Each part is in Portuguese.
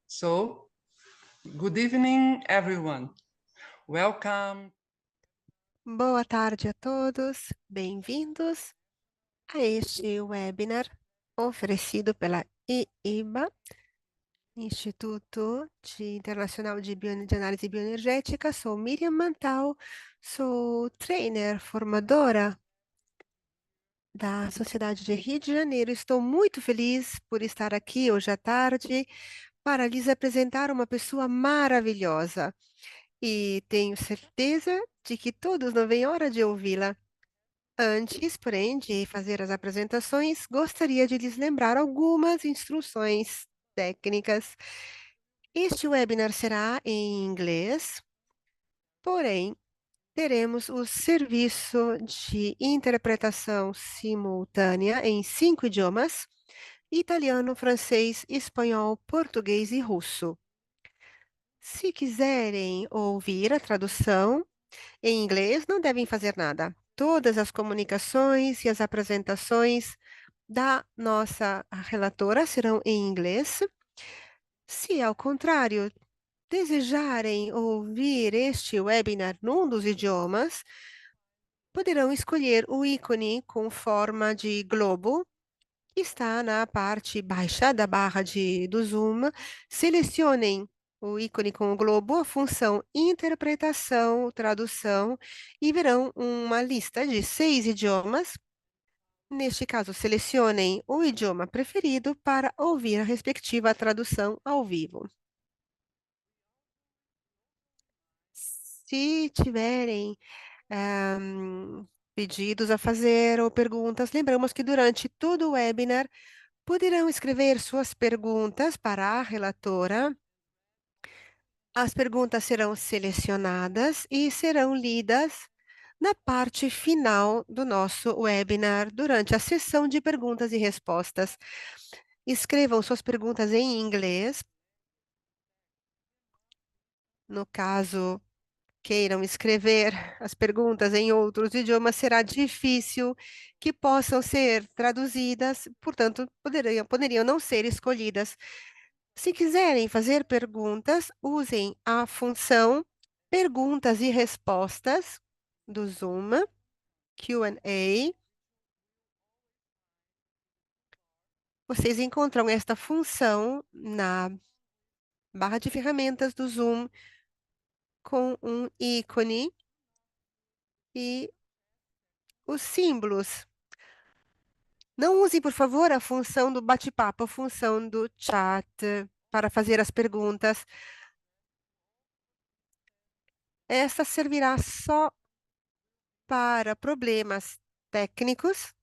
So, good evening, everyone. Welcome. Boa tarde a todos, bem-vindos a este webinar oferecido pela IIBA, Instituto Internacional de Análise Bioenergética. Sou Miriam Mantal, sou trainer, formadora da Sociedade de Rio de Janeiro. Estou muito feliz por estar aqui hoje à tarde para lhes apresentar uma pessoa maravilhosa e tenho certeza de que todos não veem hora de ouvi-la. Antes, porém, de fazer as apresentações, gostaria de lhes lembrar algumas instruções técnicas. Este webinar será em inglês, porém, teremos o serviço de interpretação simultânea em 5 idiomas: italiano, francês, espanhol, português e russo. Se quiserem ouvir a tradução em inglês, não devem fazer nada. Todas as comunicações e as apresentações da nossa relatora serão em inglês. Se, ao contrário, desejarem ouvir este webinar num dos idiomas, poderão escolher o ícone com forma de globo, que está na parte baixa da barra do Zoom. Selecionem o ícone com o globo, a função interpretação, tradução, e verão uma lista de 6 idiomas. Neste caso, selecionem o idioma preferido para ouvir a respectiva tradução ao vivo. Se tiverem pedidos a fazer ou perguntas, lembramos que durante todo o webinar poderão escrever suas perguntas para a relatora. As perguntas serão selecionadas e serão lidas na parte final do nosso webinar, durante a sessão de perguntas e respostas. Escrevam suas perguntas em inglês. No caso, queiram escrever as perguntas em outros idiomas, será difícil que possam ser traduzidas, portanto, poderiam não ser escolhidas. Se quiserem fazer perguntas, usem a função perguntas e respostas do Zoom, Q&A. Vocês encontram esta função na barra de ferramentas do Zoom com um ícone e os símbolos. Não usem, por favor, a função do bate-papo, a função do chat para fazer as perguntas. Esta servirá só para problemas técnicos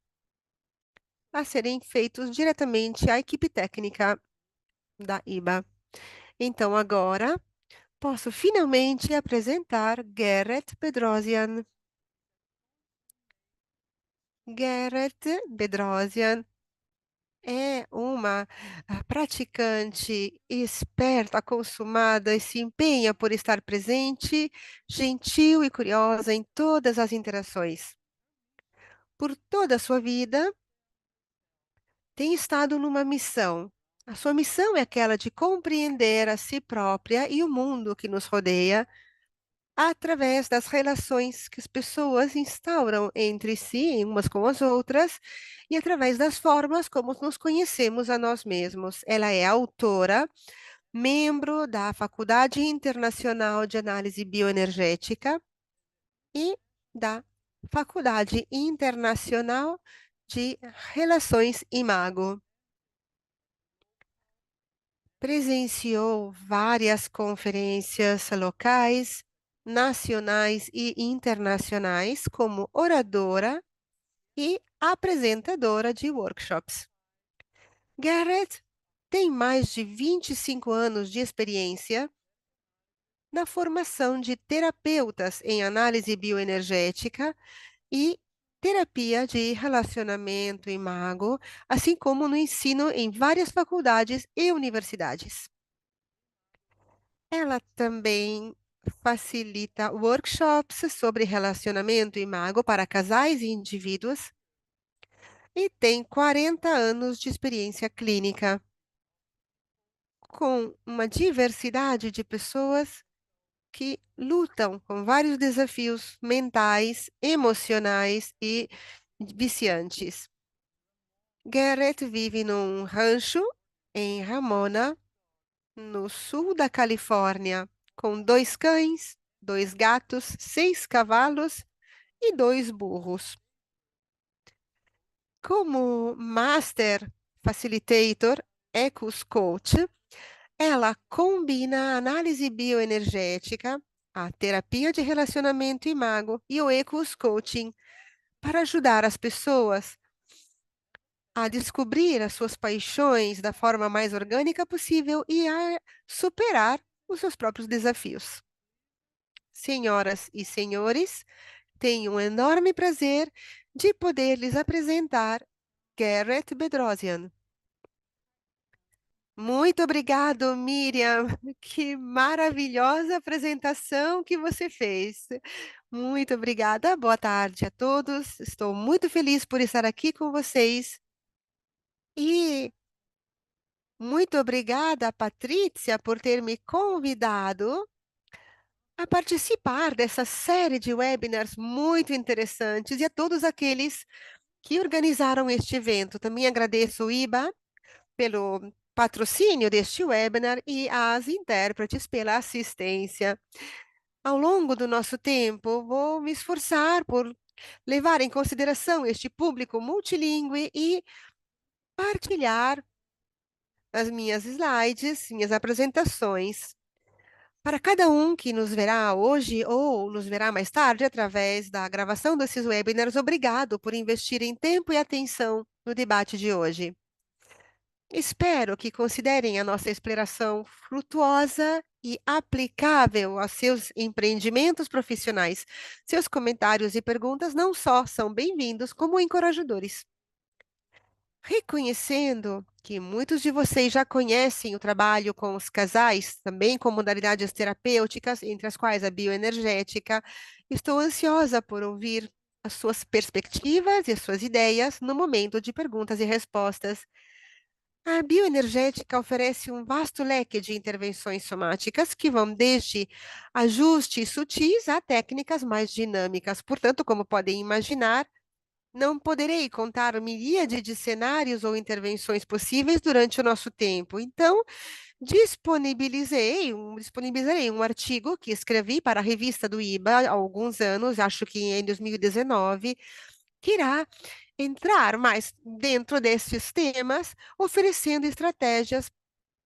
a serem feitos diretamente à equipe técnica da IBA. Então, agora, posso finalmente apresentar Gerrit Bedrosian. Gerrit Bedrosian é uma praticante esperta, consumada e se empenha por estar presente, gentil e curiosa em todas as interações. Por toda a sua vida, tem estado numa missão. A sua missão é aquela de compreender a si própria e o mundo que nos rodeia através das relações que as pessoas instauram entre si, umas com as outras, e através das formas como nos conhecemos a nós mesmos. Ela é autora, membro da Faculdade Internacional de Análise Bioenergética e da Faculdade Internacional de Relações Imago. Presenciou várias conferências locais, nacionais e internacionais como oradora e apresentadora de workshops. Garrett tem mais de 25 anos de experiência na formação de terapeutas em análise bioenergética e terapia de relacionamento imago, assim como no ensino em várias faculdades e universidades. Ela também facilita workshops sobre relacionamento imago para casais e indivíduos e tem 40 anos de experiência clínica com uma diversidade de pessoas que lutam com vários desafios mentais, emocionais e viciantes. Garrett vive num rancho em Ramona, no sul da Califórnia, com 2 cães, 2 gatos, 6 cavalos e 2 burros. Como Master Facilitator Ecos Coach, ela combina a análise bioenergética, a terapia de relacionamento imago e o Ecos Coaching para ajudar as pessoas a descobrir as suas paixões da forma mais orgânica possível e a superar os seus próprios desafios. Senhoras e senhores, tenho um enorme prazer de poder lhes apresentar Garrett Bedrosian. Muito obrigado, Miriam. Que maravilhosa apresentação que você fez. Muito obrigada. Boa tarde a todos. Estou muito feliz por estar aqui com vocês. E muito obrigada, Patrícia, por ter me convidado a participar dessa série de webinars muito interessantes e a todos aqueles que organizaram este evento. Também agradeço o IBA pelo patrocínio deste webinar e às intérpretes pela assistência. Ao longo do nosso tempo, vou me esforçar por levar em consideração este público multilingüe e partilhar as minhas slides, minhas apresentações, para cada um que nos verá hoje ou nos verá mais tarde através da gravação desses webinars. Obrigado por investirem tempo e atenção no debate de hoje. Espero que considerem a nossa explanação frutuosa e aplicável aos seus empreendimentos profissionais. Seus comentários e perguntas não só são bem-vindos, como encorajadores. Reconhecendo que muitos de vocês já conhecem o trabalho com os casais, também com modalidades terapêuticas, entre as quais a bioenergética, estou ansiosa por ouvir as suas perspectivas e as suas ideias no momento de perguntas e respostas. A bioenergética oferece um vasto leque de intervenções somáticas que vão desde ajustes sutis a técnicas mais dinâmicas. Portanto, como podem imaginar, não poderei contar miríade de cenários ou intervenções possíveis durante o nosso tempo. Então, disponibilizarei um artigo que escrevi para a revista do IBA há alguns anos, acho que em 2019, que irá entrar mais dentro desses temas, oferecendo estratégias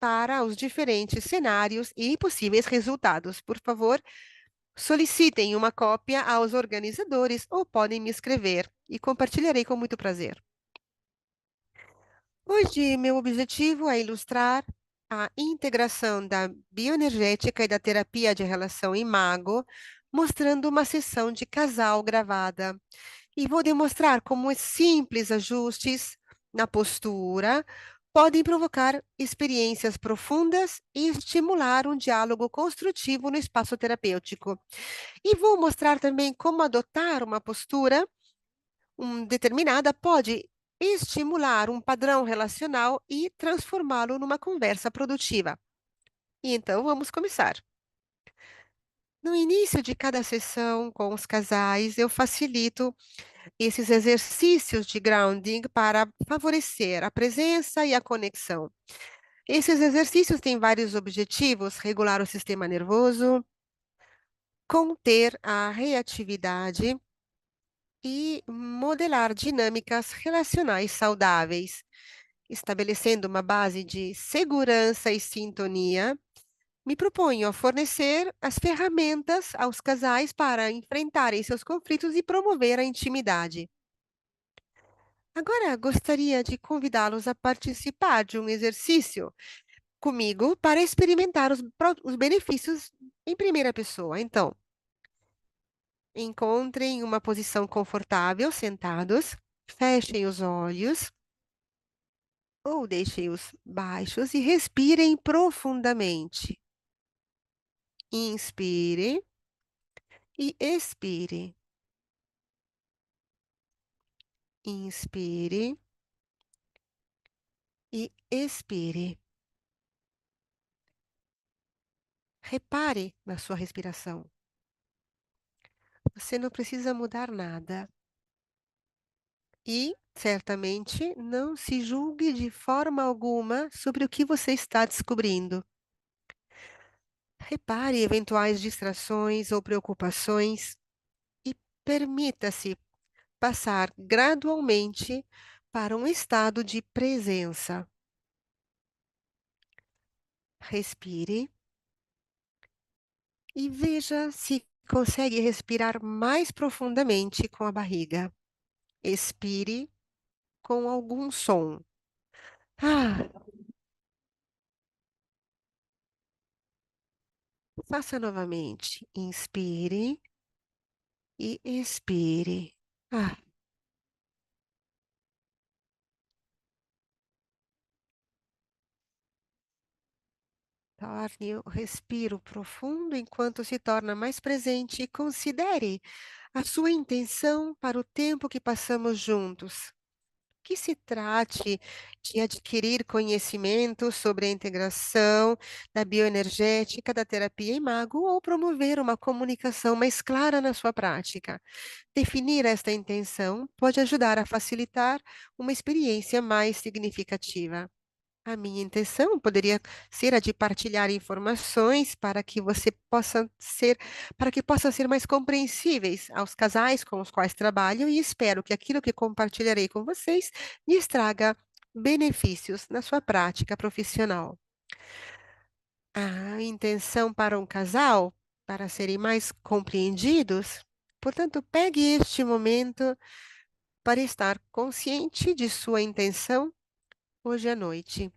para os diferentes cenários e possíveis resultados. Por favor, solicitem uma cópia aos organizadores ou podem me escrever e compartilharei com muito prazer. Hoje, meu objetivo é ilustrar a integração da bioenergética e da terapia de relação imago, mostrando uma sessão de casal gravada. E vou demonstrar como simples ajustes na postura podem provocar experiências profundas e estimular um diálogo construtivo no espaço terapêutico. E vou mostrar também como adotar uma postura determinada pode estimular um padrão relacional e transformá-lo numa conversa produtiva. E então vamos começar. No início de cada sessão com os casais, eu facilito esses exercícios de grounding para favorecer a presença e a conexão. Esses exercícios têm vários objetivos: regular o sistema nervoso, conter a reatividade e modelar dinâmicas relacionais saudáveis, estabelecendo uma base de segurança e sintonia. Me proponho a fornecer as ferramentas aos casais para enfrentarem seus conflitos e promover a intimidade. Agora, gostaria de convidá-los a participar de um exercício comigo para experimentar os benefícios em primeira pessoa. Então, encontrem uma posição confortável, sentados, fechem os olhos ou deixem-os baixos e respirem profundamente. Inspire e expire. Inspire e expire. Repare na sua respiração. Você não precisa mudar nada. E, certamente, não se julgue de forma alguma sobre o que você está descobrindo. Repare eventuais distrações ou preocupações e permita-se passar gradualmente para um estado de presença. Respire e veja se consegue respirar mais profundamente com a barriga. Expire com algum som. Ah, faça novamente. Inspire e expire. Ah, torne o respiro profundo enquanto se torna mais presente e considere a sua intenção para o tempo que passamos juntos. Que se trate de adquirir conhecimento sobre a integração da bioenergética da terapia Imago ou promover uma comunicação mais clara na sua prática. Definir esta intenção pode ajudar a facilitar uma experiência mais significativa. A minha intenção poderia ser a de partilhar informações para que possam ser mais compreensíveis aos casais com os quais trabalho e espero que aquilo que compartilharei com vocês lhes traga benefícios na sua prática profissional. A intenção para um casal, para serem mais compreendidos, portanto, pegue este momento para estar consciente de sua intenção hoje à noite.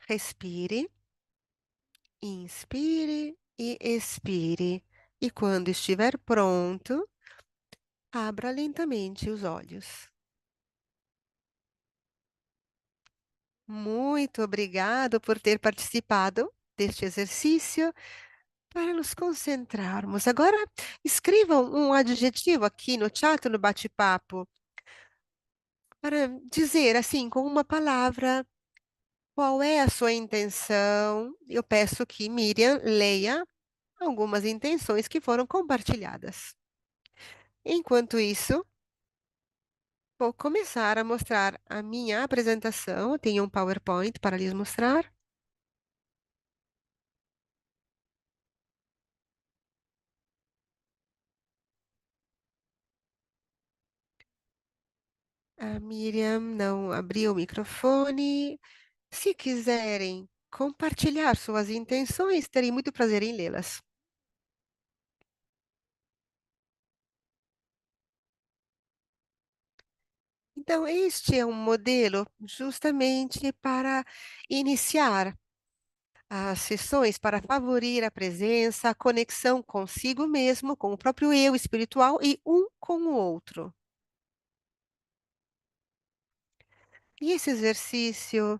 Respire. Inspire e expire. E quando estiver pronto, abra lentamente os olhos. Muito obrigado por ter participado deste exercício para nos concentrarmos. Agora, escrevam um adjetivo aqui no chat, no bate-papo, para dizer assim, com uma palavra, qual é a sua intenção. Eu peço que Miriam leia algumas intenções que foram compartilhadas. Enquanto isso, vou começar a mostrar a minha apresentação. Eu tenho um PowerPoint para lhes mostrar. A Miriam não abriu o microfone. Se quiserem compartilhar suas intenções, terei muito prazer em lê-las. Então, este é um modelo justamente para iniciar as sessões, para favorir a presença, a conexão consigo mesmo, com o próprio eu espiritual e um com o outro. E esse exercício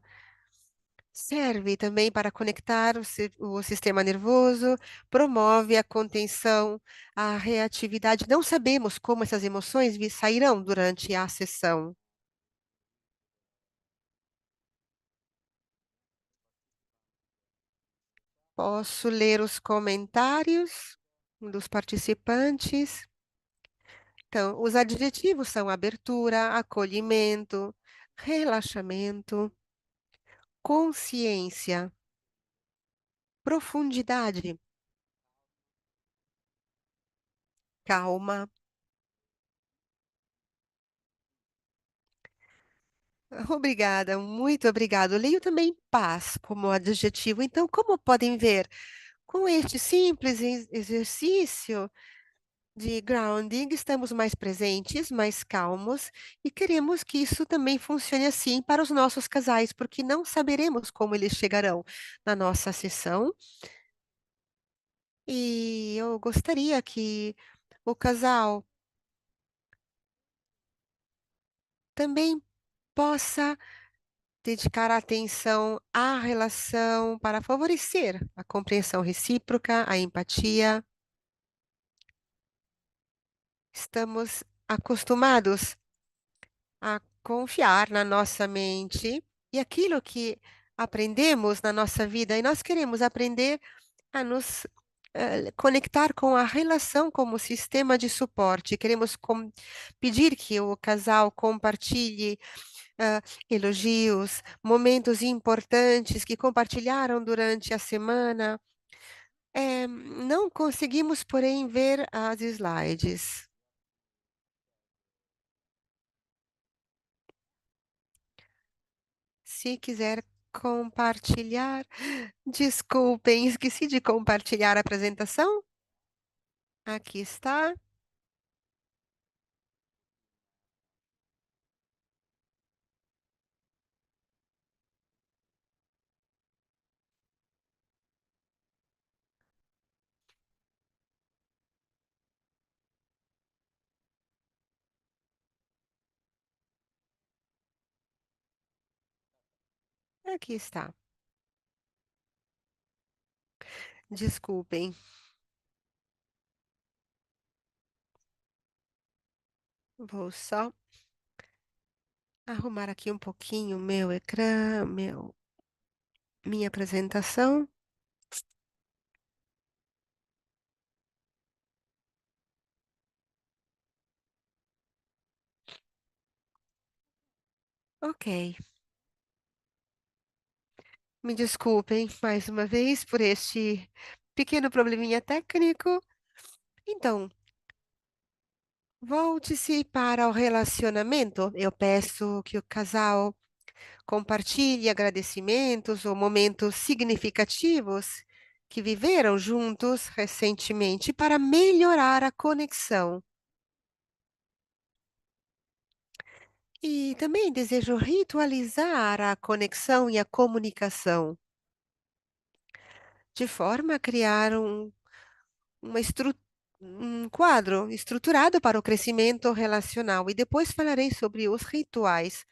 serve também para conectar o sistema nervoso, promove a contenção, a reatividade. Não sabemos como essas emoções sairão durante a sessão. Posso ler os comentários dos participantes. Então, os adjetivos são abertura, acolhimento, relaxamento, consciência, profundidade, calma. Obrigada, muito obrigado. Leio também paz como adjetivo. Então, como podem ver, com este simples exercício de grounding, estamos mais presentes, mais calmos e queremos que isso também funcione assim para os nossos casais, porque não saberemos como eles chegarão na nossa sessão. E eu gostaria que o casal também possa dedicar atenção à relação para favorecer a compreensão recíproca, a empatia. Estamos acostumados a confiar na nossa mente e aquilo que aprendemos na nossa vida e nós queremos aprender a nos conectar com a relação como sistema de suporte. Queremos pedir que o casal compartilhe ah, elogios, momentos importantes que compartilharam durante a semana. Não conseguimos, porém, ver as slides. Se quiser compartilhar, desculpem, esqueci de compartilhar a apresentação. Aqui está. Aqui está. Desculpem. Vou só arrumar aqui um pouquinho o meu ecrã, minha apresentação. Ok. Me desculpem mais uma vez por este pequeno probleminha técnico. Então, volte-se para o relacionamento. Eu peço que o casal compartilhe agradecimentos ou momentos significativos que viveram juntos recentemente para melhorar a conexão. E também desejo ritualizar a conexão e a comunicação, de forma a criar um quadro estruturado para o crescimento relacional. E depois falarei sobre os rituais.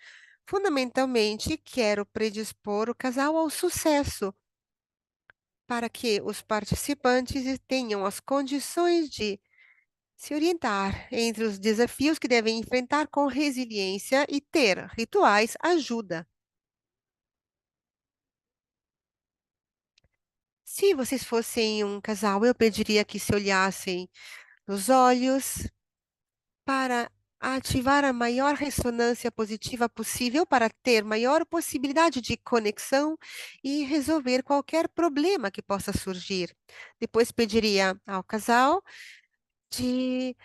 Fundamentalmente, quero predispor o casal ao sucesso, para que os participantes tenham as condições de se orientar entre os desafios que devem enfrentar com resiliência e ter rituais ajuda. Se vocês fossem um casal, eu pediria que se olhassem nos olhos para ativar a maior ressonância positiva possível para ter maior possibilidade de conexão e resolver qualquer problema que possa surgir. Depois pediria ao casal de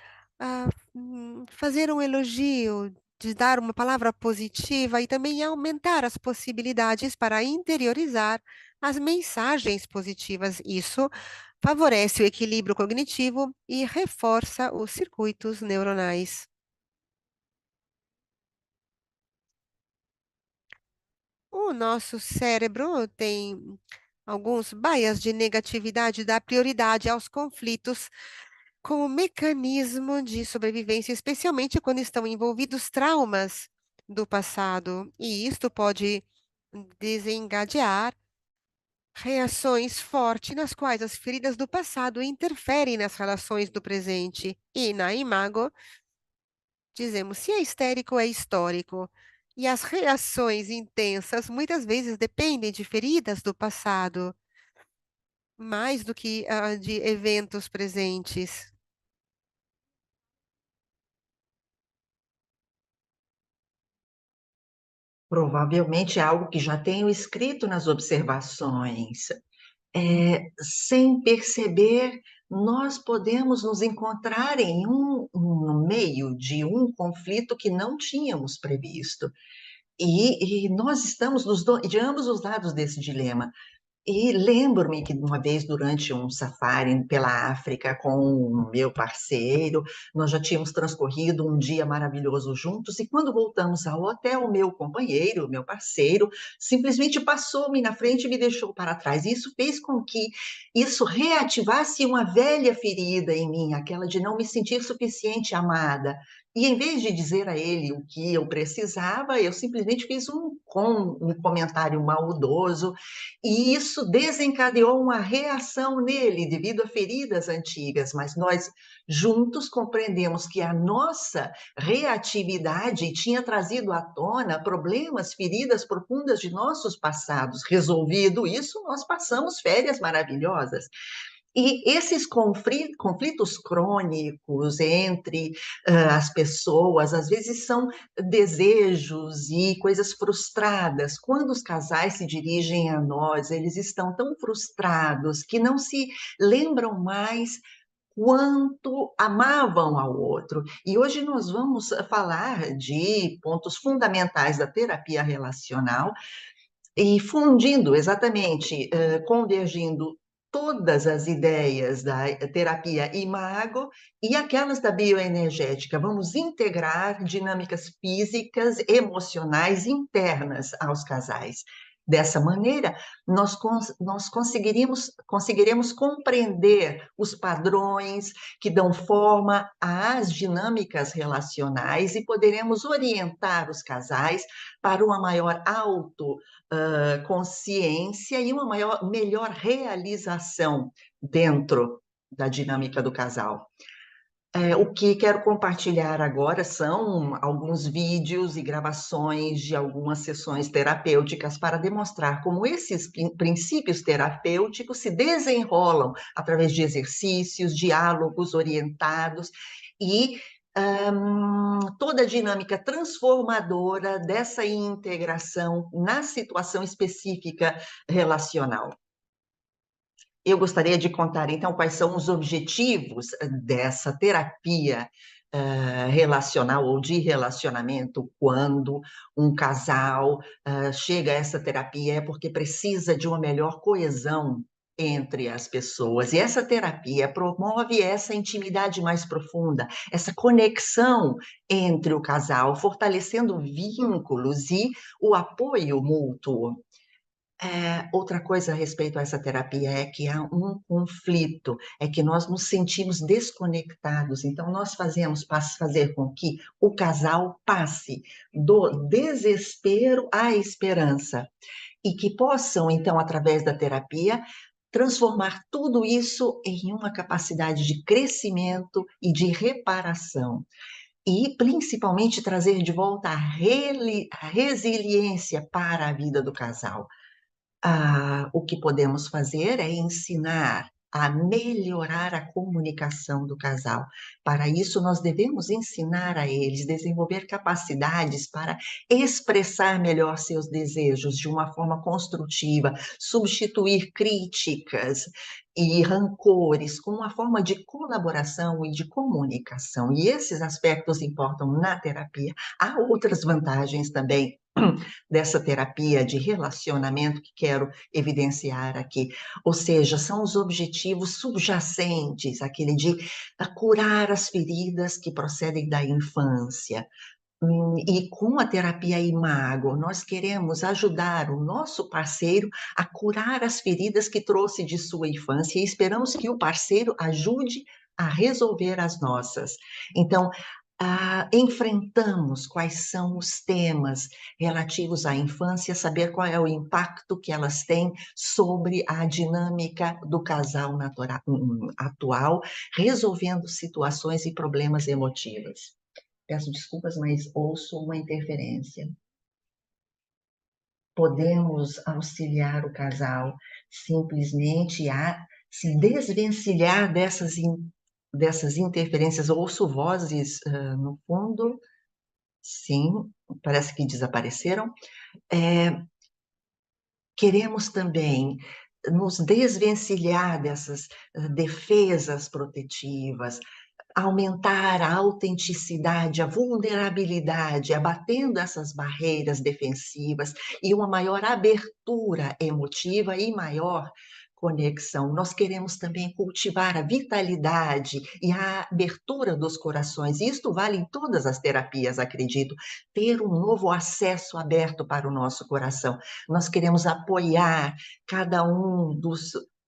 fazer um elogio, de dar uma palavra positiva e também aumentar as possibilidades para interiorizar as mensagens positivas. Isso favorece o equilíbrio cognitivo e reforça os circuitos neuronais. O nosso cérebro tem alguns bias de negatividade, dá prioridade aos conflitos como mecanismo de sobrevivência, especialmente quando estão envolvidos traumas do passado. E isto pode desencadear reações fortes nas quais as feridas do passado interferem nas relações do presente. E na Imago, dizemos se é histérico, é histórico. E as reações intensas muitas vezes dependem de feridas do passado, mais do que de eventos presentes. Provavelmente é algo que já tenho escrito nas observações. Sem perceber, nós podemos nos encontrar no meio de um conflito que não tínhamos previsto. E nós estamos de ambos os lados desse dilema. E lembro-me que uma vez durante um safari pela África com o meu parceiro, nós já tínhamos transcorrido um dia maravilhoso juntos e quando voltamos ao hotel, o meu companheiro, o meu parceiro, simplesmente passou-me na frente e me deixou para trás. E isso fez com que isso reativasse uma velha ferida em mim, aquela de não me sentir suficiente amada. E em vez de dizer a ele o que eu precisava, eu simplesmente fiz um comentário maldoso, e isso desencadeou uma reação nele devido a feridas antigas, mas nós juntos compreendemos que a nossa reatividade tinha trazido à tona problemas, feridas profundas de nossos passados. Resolvido isso, nós passamos férias maravilhosas. E esses conflitos crônicos entre as pessoas, às vezes são desejos e coisas frustradas. Quando os casais se dirigem a nós, eles estão tão frustrados que não se lembram mais quanto amavam ao outro. E hoje nós vamos falar de pontos fundamentais da terapia relacional e fundindo exatamente, convergindo todas as ideias da terapia imago e aquelas da bioenergética. Vamos integrar dinâmicas físicas, emocionais internas aos casais. Dessa maneira, nós conseguiremos compreender os padrões que dão forma às dinâmicas relacionais e poderemos orientar os casais para uma maior consciência e uma melhor realização dentro da dinâmica do casal. O que quero compartilhar agora são alguns vídeos e gravações de algumas sessões terapêuticas para demonstrar como esses princípios terapêuticos se desenrolam através de exercícios, diálogos orientados e toda a dinâmica transformadora dessa integração na situação específica relacional. Eu gostaria de contar, então, quais são os objetivos dessa terapia relacional ou de relacionamento quando um casal chega a essa terapia, é porque precisa de uma melhor coesão entre as pessoas. E essa terapia promove essa intimidade mais profunda, essa conexão entre o casal, fortalecendo vínculos e o apoio mútuo. Outra coisa a respeito a essa terapia é que há um conflito, é que nós nos sentimos desconectados, então nós fazer com que o casal passe do desespero à esperança e que possam, então, através da terapia, transformar tudo isso em uma capacidade de crescimento e de reparação. E, principalmente, trazer de volta a resiliência para a vida do casal. O que podemos fazer é ensinar a melhorar a comunicação do casal. Para isso, nós devemos ensinar a eles, desenvolver capacidades para expressar melhor seus desejos de uma forma construtiva, substituir críticas e rancores com uma forma de colaboração e de comunicação. E esses aspectos importam na terapia. Há outras vantagens também dessa terapia de relacionamento que quero evidenciar aqui. Ou seja, são os objetivos subjacentes, aquele de curar as feridas que procedem da infância. E com a terapia Imago, nós queremos ajudar o nosso parceiro a curar as feridas que trouxe de sua infância e esperamos que o parceiro ajude a resolver as nossas. Então, enfrentamos quais são os temas relativos à infância, saber qual é o impacto que elas têm sobre a dinâmica do casal atual, resolvendo situações e problemas emotivos. Peço desculpas, mas ouço uma interferência. Podemos auxiliar o casal simplesmente a se desvencilhar dessas interferências. Ouço vozes no fundo. Sim, parece que desapareceram. Queremos também nos desvencilhar dessas defesas protetivas, aumentar a autenticidade, a vulnerabilidade, abatendo essas barreiras defensivas e uma maior abertura emotiva e maior conexão. Nós queremos também cultivar a vitalidade e a abertura dos corações. E isto vale em todas as terapias, acredito, ter um novo acesso aberto para o nosso coração. Nós queremos apoiar cada um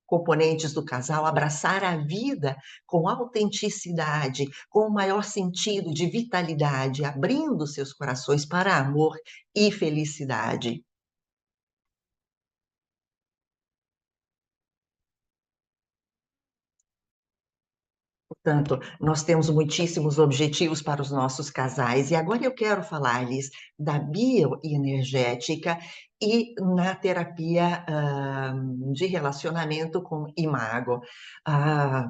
componentes do casal abraçar a vida com autenticidade, com o maior sentido de vitalidade, abrindo seus corações para amor e felicidade. Portanto, nós temos muitíssimos objetivos para os nossos casais, e agora eu quero falar-lhes da bioenergética e na terapia de relacionamento com imago. A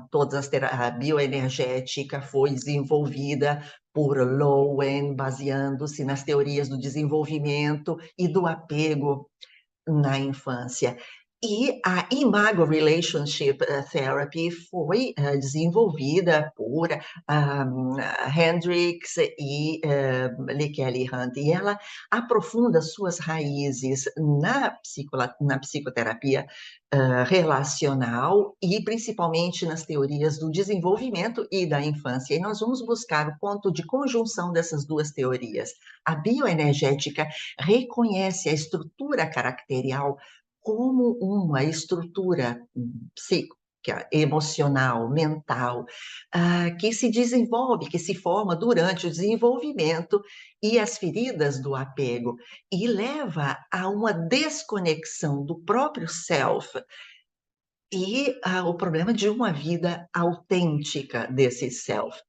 bioenergética foi desenvolvida por Lowen, baseando-se nas teorias do desenvolvimento e do apego na infância. E a Imago Relationship Therapy foi desenvolvida por Hendricks e Lee Kelly Hunt, e ela aprofunda suas raízes na psicoterapia relacional e principalmente nas teorias do desenvolvimento e da infância. E nós vamos buscar o ponto de conjunção dessas duas teorias. A bioenergética reconhece a estrutura caracterial como uma estrutura psíquica, emocional, mental, que se desenvolve, que se forma durante o desenvolvimento e as feridas do apego, e leva a uma desconexão do próprio self e o problema de uma vida autêntica desse self.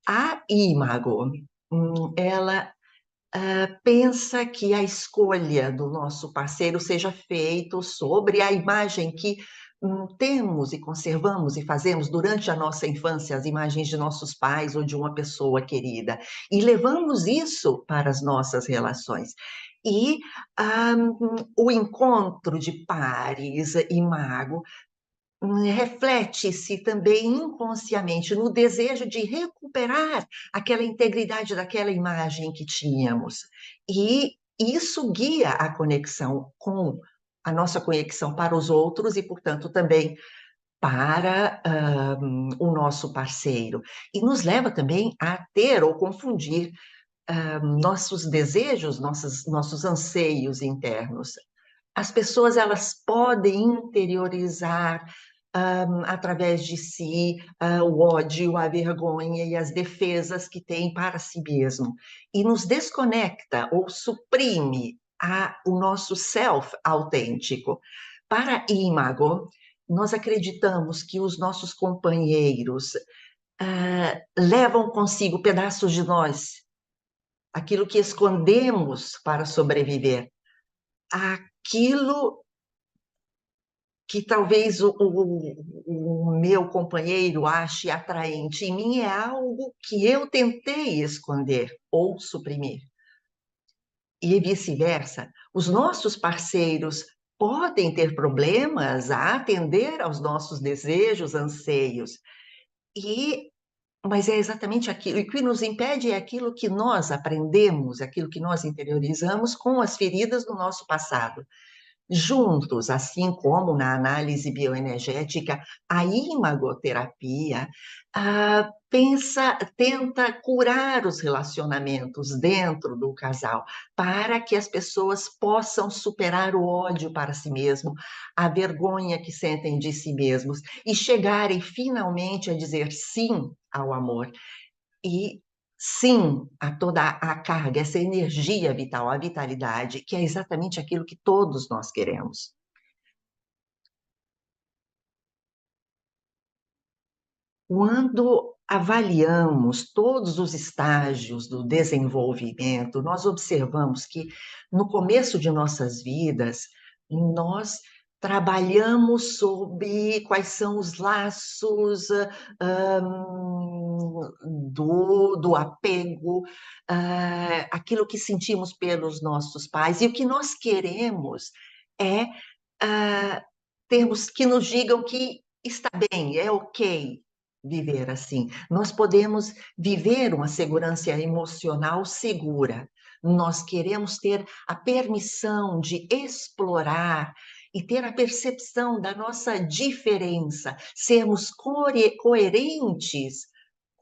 A Imago, ela pensa que a escolha do nosso parceiro seja feita sobre a imagem que temos e conservamos e fazemos durante a nossa infância, as imagens de nossos pais ou de uma pessoa querida, e levamos isso para as nossas relações. E o encontro de pares imago reflete-se também inconsciamente no desejo de recuperar aquela integridade daquela imagem que tínhamos. E isso guia a conexão com a nossa conexão para os outros e, portanto, também para o nosso parceiro. E nos leva também a ter ou confundir nossos desejos, nossos anseios internos. As pessoas, elas podem interiorizar através de si o ódio, a vergonha e as defesas que têm para si mesmo, e nos desconecta ou suprime o nosso self autêntico. Para Imago, nós acreditamos que os nossos companheiros levam consigo pedaços de nós, aquilo que escondemos para sobreviver, aquilo que talvez o meu companheiro ache atraente em mim é algo que eu tentei esconder ou suprimir. E vice-versa. Os nossos parceiros podem ter problemas a atender aos nossos desejos, anseios, mas é exatamente aquilo. E o que nos impede é aquilo que nós aprendemos, aquilo que nós interiorizamos com as feridas do nosso passado. Juntos, assim como na análise bioenergética, a imagoterapia tenta curar os relacionamentos dentro do casal, para que as pessoas possam superar o ódio para si mesmo, a vergonha que sentem de si mesmos e chegarem finalmente a dizer sim ao amor. E sim a toda a carga, essa energia vital, a vitalidade, que é exatamente aquilo que todos nós queremos. Quando avaliamos todos os estágios do desenvolvimento, nós observamos que no começo de nossas vidas, nós trabalhamos sobre quais são os laços do apego, aquilo que sentimos pelos nossos pais, e o que nós queremos é termos que nos digam que está bem, é ok viver assim. Nós podemos viver uma segurança emocional segura. Nós queremos ter a permissão de explorar e ter a percepção da nossa diferença, sermos coerentes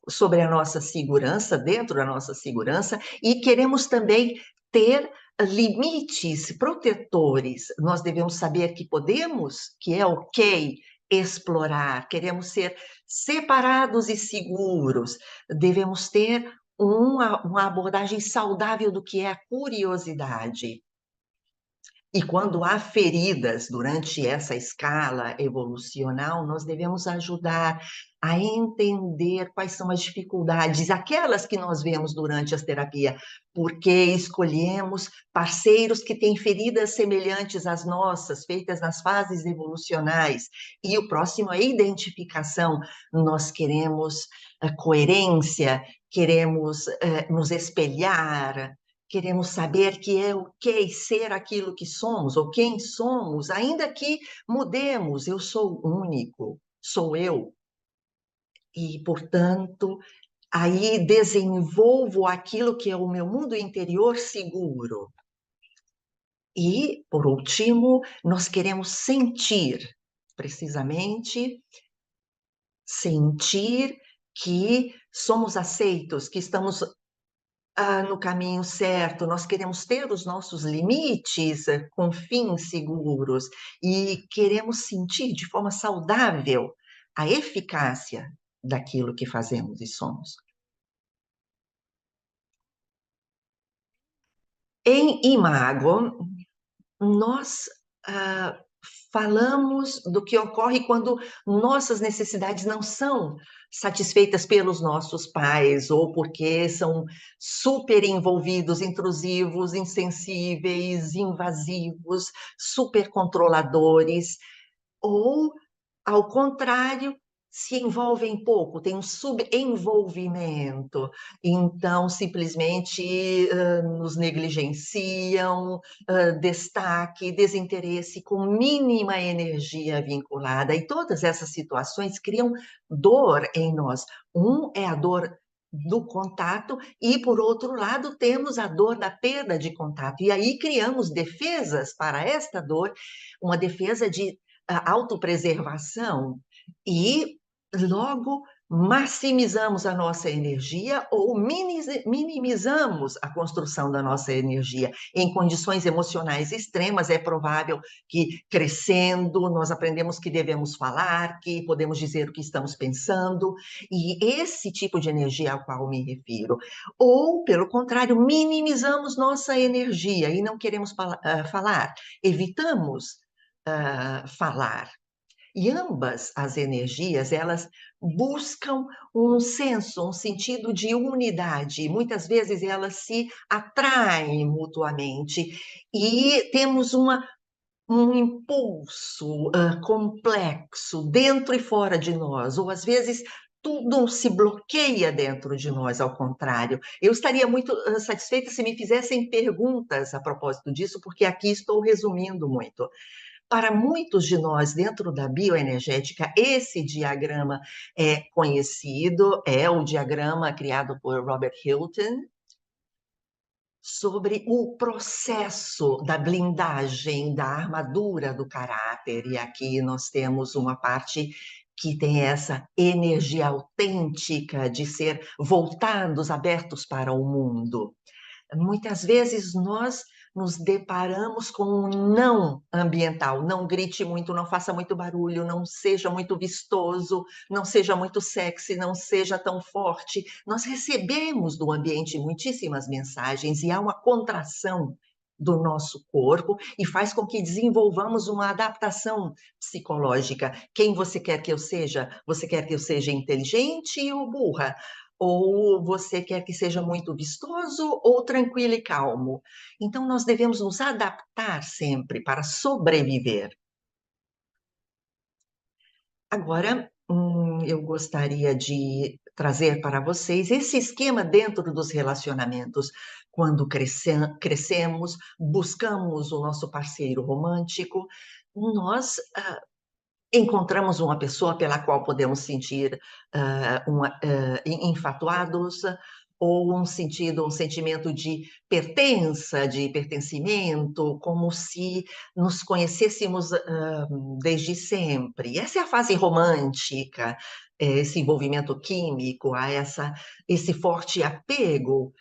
sobre a nossa segurança, dentro da nossa segurança, e queremos também ter limites protetores. Nós devemos saber que podemos, que é ok explorar, queremos ser separados e seguros, devemos ter uma abordagem saudável do que é a curiosidade. E quando há feridas durante essa escala evolucional, nós devemos ajudar a entender quais são as dificuldades, aquelas que nós vemos durante as terapias, porque escolhemos parceiros que têm feridas semelhantes às nossas, feitas nas fases evolucionais. E o próximo é identificação. Nós queremos coerência, queremos nos espelhar, queremos saber que é o que ser aquilo que somos, ou quem somos, ainda que mudemos, eu sou único, sou eu. E, portanto, aí desenvolvo aquilo que é o meu mundo interior seguro. E, por último, nós queremos sentir, precisamente, sentir que somos aceitos, que estamos no caminho certo, nós queremos ter os nossos limites com fins seguros e queremos sentir de forma saudável a eficácia daquilo que fazemos e somos. Em Imago, nós falamos do que ocorre quando nossas necessidades não são satisfeitas pelos nossos pais, ou porque são super envolvidos, intrusivos, insensíveis, invasivos, super controladores, ou, ao contrário, se envolvem pouco, tem um subenvolvimento, então simplesmente nos negligenciam, destaque, desinteresse, com mínima energia vinculada. E todas essas situações criam dor em nós. É a dor do contato e, por outro lado, temos a dor da perda de contato. E aí criamos defesas para esta dor, uma defesa de autopreservação, e logo maximizamos a nossa energia ou minimizamos a construção da nossa energia. Em condições emocionais extremas, é provável que, crescendo, nós aprendemos que devemos falar, que podemos dizer o que estamos pensando, e esse tipo de energia ao qual me refiro. Ou, pelo contrário, minimizamos nossa energia e não queremos falar, evitamos falar. E ambas as energias, elas buscam um senso, um sentido de unidade. Muitas vezes elas se atraem mutuamente e temos um impulso complexo dentro e fora de nós, ou às vezes tudo se bloqueia dentro de nós, ao contrário. Eu estaria muito satisfeita se me fizessem perguntas a propósito disso, porque aqui estou resumindo muito. Para muitos de nós, dentro da bioenergética, esse diagrama é conhecido, é o diagrama criado por Robert Hilton, sobre o processo da blindagem, da armadura do caráter. E aqui nós temos uma parte que tem essa energia autêntica de ser voltados, abertos para o mundo. Muitas vezes nós nos deparamos com um não ambiental, não grite muito, não faça muito barulho, não seja muito vistoso, não seja muito sexy, não seja tão forte. Nós recebemos do ambiente muitíssimas mensagens e há uma contração do nosso corpo e faz com que desenvolvamos uma adaptação psicológica. Quem você quer que eu seja? Você quer que eu seja inteligente ou burra? Ou você quer que seja muito vistoso ou tranquilo e calmo? Então, nós devemos nos adaptar sempre para sobreviver. Agora, eu gostaria de trazer para vocês esse esquema dentro dos relacionamentos. Quando crescemos, buscamos o nosso parceiro romântico, nós encontramos uma pessoa pela qual podemos sentir enfatuados, ou um sentimento de pertença, de pertencimento, como se nos conhecêssemos desde sempre. Essa é a fase romântica, esse envolvimento químico, esse forte apego,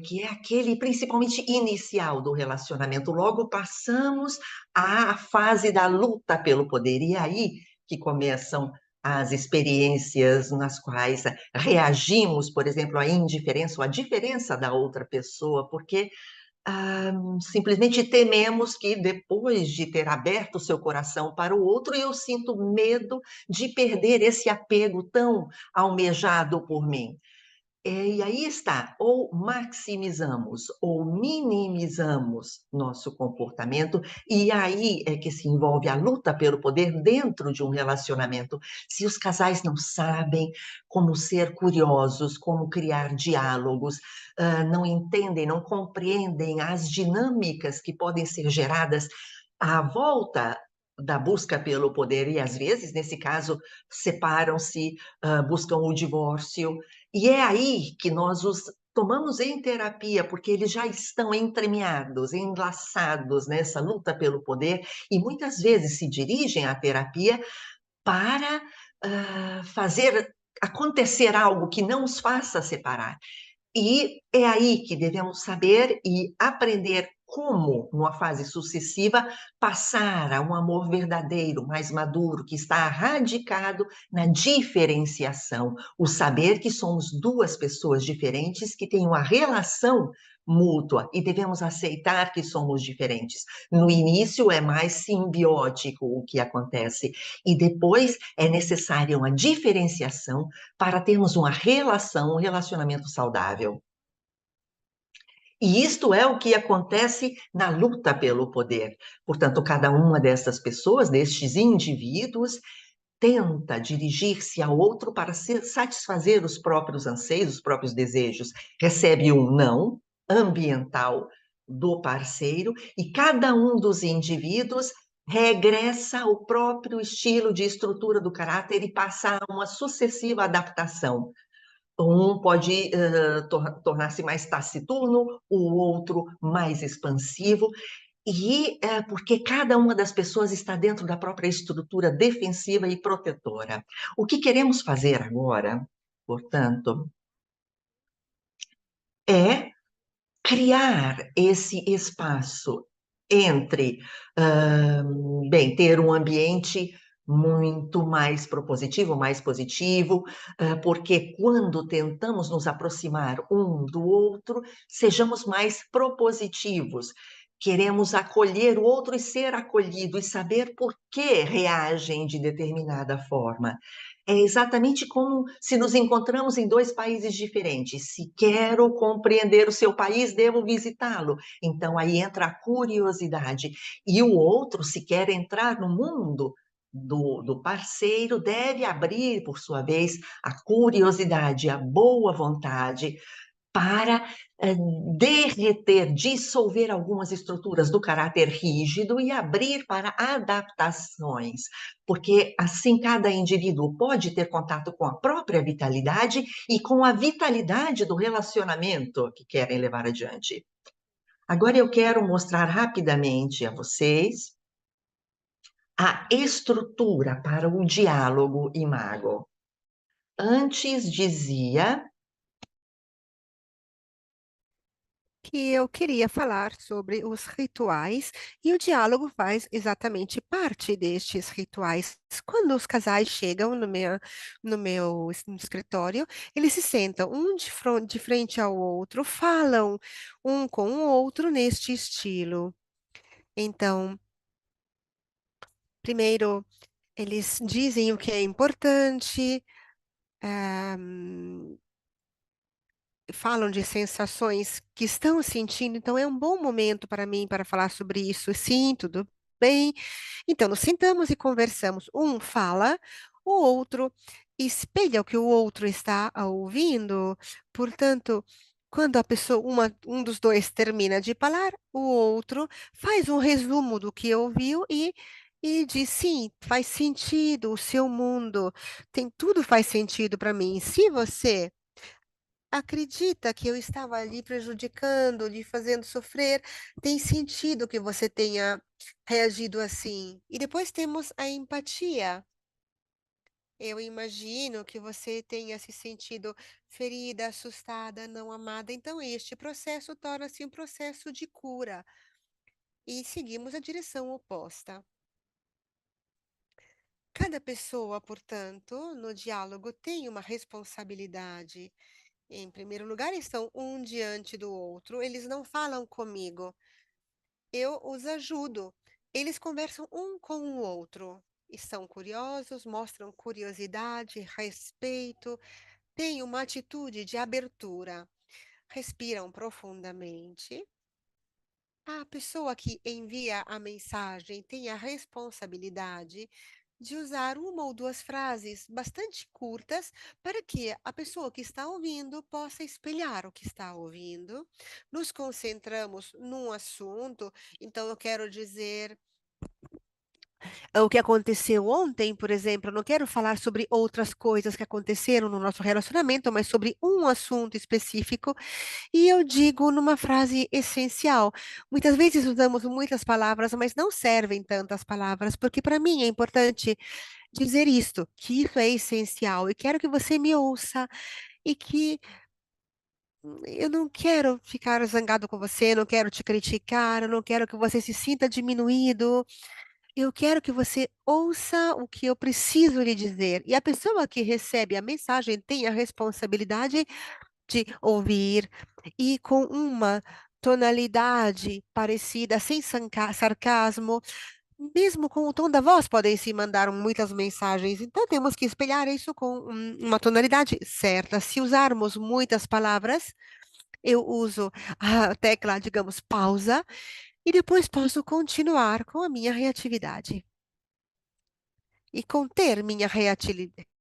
que é aquele principalmente inicial do relacionamento. Logo passamos à fase da luta pelo poder, e aí que começam as experiências nas quais reagimos, por exemplo, à indiferença ou à diferença da outra pessoa, porque simplesmente tememos que depois de ter aberto o seu coração para o outro, eu sinto medo de perder esse apego tão almejado por mim. E aí está, ou maximizamos ou minimizamos nosso comportamento, e aí é que se envolve a luta pelo poder dentro de um relacionamento. Se os casais não sabem como ser curiosos, como criar diálogos, não entendem, não compreendem as dinâmicas que podem ser geradas à volta da busca pelo poder, e às vezes, nesse caso, separam-se, buscam o divórcio, e é aí que nós os tomamos em terapia, porque eles já estão entremeados, enlaçados nessa luta pelo poder, e muitas vezes se dirigem à terapia para fazer acontecer algo que não os faça separar. E é aí que devemos saber e aprender como, numa fase sucessiva, passar a um amor verdadeiro, mais maduro, que está radicado na diferenciação, o saber que somos duas pessoas diferentes que têm uma relação mútua e devemos aceitar que somos diferentes. No início é mais simbiótico o que acontece e depois é necessária uma diferenciação para termos uma relação, um relacionamento saudável. E isto é o que acontece na luta pelo poder. Portanto, cada uma dessas pessoas, destes indivíduos, tenta dirigir-se ao outro para satisfazer os próprios anseios, os próprios desejos. Recebe um não ambiental do parceiro e cada um dos indivíduos regressa ao próprio estilo de estrutura do caráter e passa a uma sucessiva adaptação. Um pode tornar-se mais taciturno, o outro mais expansivo, e porque cada uma das pessoas está dentro da própria estrutura defensiva e protetora. O que queremos fazer agora, portanto, é criar esse espaço entre, bem, ter um ambiente muito mais propositivo, mais positivo, porque quando tentamos nos aproximar um do outro, sejamos mais propositivos. Queremos acolher o outro e ser acolhido e saber por que reagem de determinada forma. É exatamente como se nos encontramos em dois países diferentes. Se quero compreender o seu país, devo visitá-lo. Então, aí entra a curiosidade. E o outro, se quer entrar no mundo do parceiro, deve abrir, por sua vez, a curiosidade, a boa vontade, para derreter, dissolver algumas estruturas do caráter rígido e abrir para adaptações, porque assim cada indivíduo pode ter contato com a própria vitalidade e com a vitalidade do relacionamento que querem levar adiante. Agora eu quero mostrar rapidamente a vocês a estrutura para o diálogo imago. Antes dizia Que eu queria falar sobre os rituais e o diálogo faz exatamente parte destes rituais. Quando os casais chegam no meu escritório, eles se sentam um de frente ao outro, falam um com o outro neste estilo. Então, primeiro, eles dizem o que é importante, ah, falam de sensações que estão sentindo, então é um bom momento para mim para falar sobre isso. Sim, tudo bem. Então, nos sentamos e conversamos. Um fala, o outro espelha o que o outro está ouvindo. Portanto, quando a pessoa, um dos dois termina de falar, o outro faz um resumo do que ouviu e diz, sim, faz sentido, o seu mundo tem tudo faz sentido para mim. Se você acredita que eu estava ali prejudicando, lhe fazendo sofrer, tem sentido que você tenha reagido assim. E depois temos a empatia. Eu imagino que você tenha se sentido ferida, assustada, não amada. Então, este processo torna-se um processo de cura e seguimos a direção oposta. Cada pessoa, portanto, no diálogo tem uma responsabilidade. Em primeiro lugar, estão um diante do outro, eles não falam comigo, eu os ajudo. Eles conversam um com o outro. Estão curiosos, mostram curiosidade, respeito, têm uma atitude de abertura. Respiram profundamente. A pessoa que envia a mensagem tem a responsabilidade de usar uma ou duas frases bastante curtas para que a pessoa que está ouvindo possa espelhar o que está ouvindo. Nos concentramos num assunto, então eu quero dizer o que aconteceu ontem, por exemplo. Eu não quero falar sobre outras coisas que aconteceram no nosso relacionamento, mas sobre um assunto específico e eu digo numa frase essencial. Muitas vezes usamos muitas palavras, mas não servem tantas palavras, porque para mim é importante dizer isto, que isso é essencial. E quero que você me ouça e que eu não quero ficar zangado com você, não quero te criticar, eu não quero que você se sinta diminuído. Eu quero que você ouça o que eu preciso lhe dizer. E a pessoa que recebe a mensagem tem a responsabilidade de ouvir e com uma tonalidade parecida, sem sarcasmo, mesmo com o tom da voz, podem se mandar muitas mensagens. Então, temos que espelhar isso com uma tonalidade certa. Se usarmos muitas palavras, eu uso a tecla, digamos, pausa, e depois posso continuar com a minha reatividade e conter minha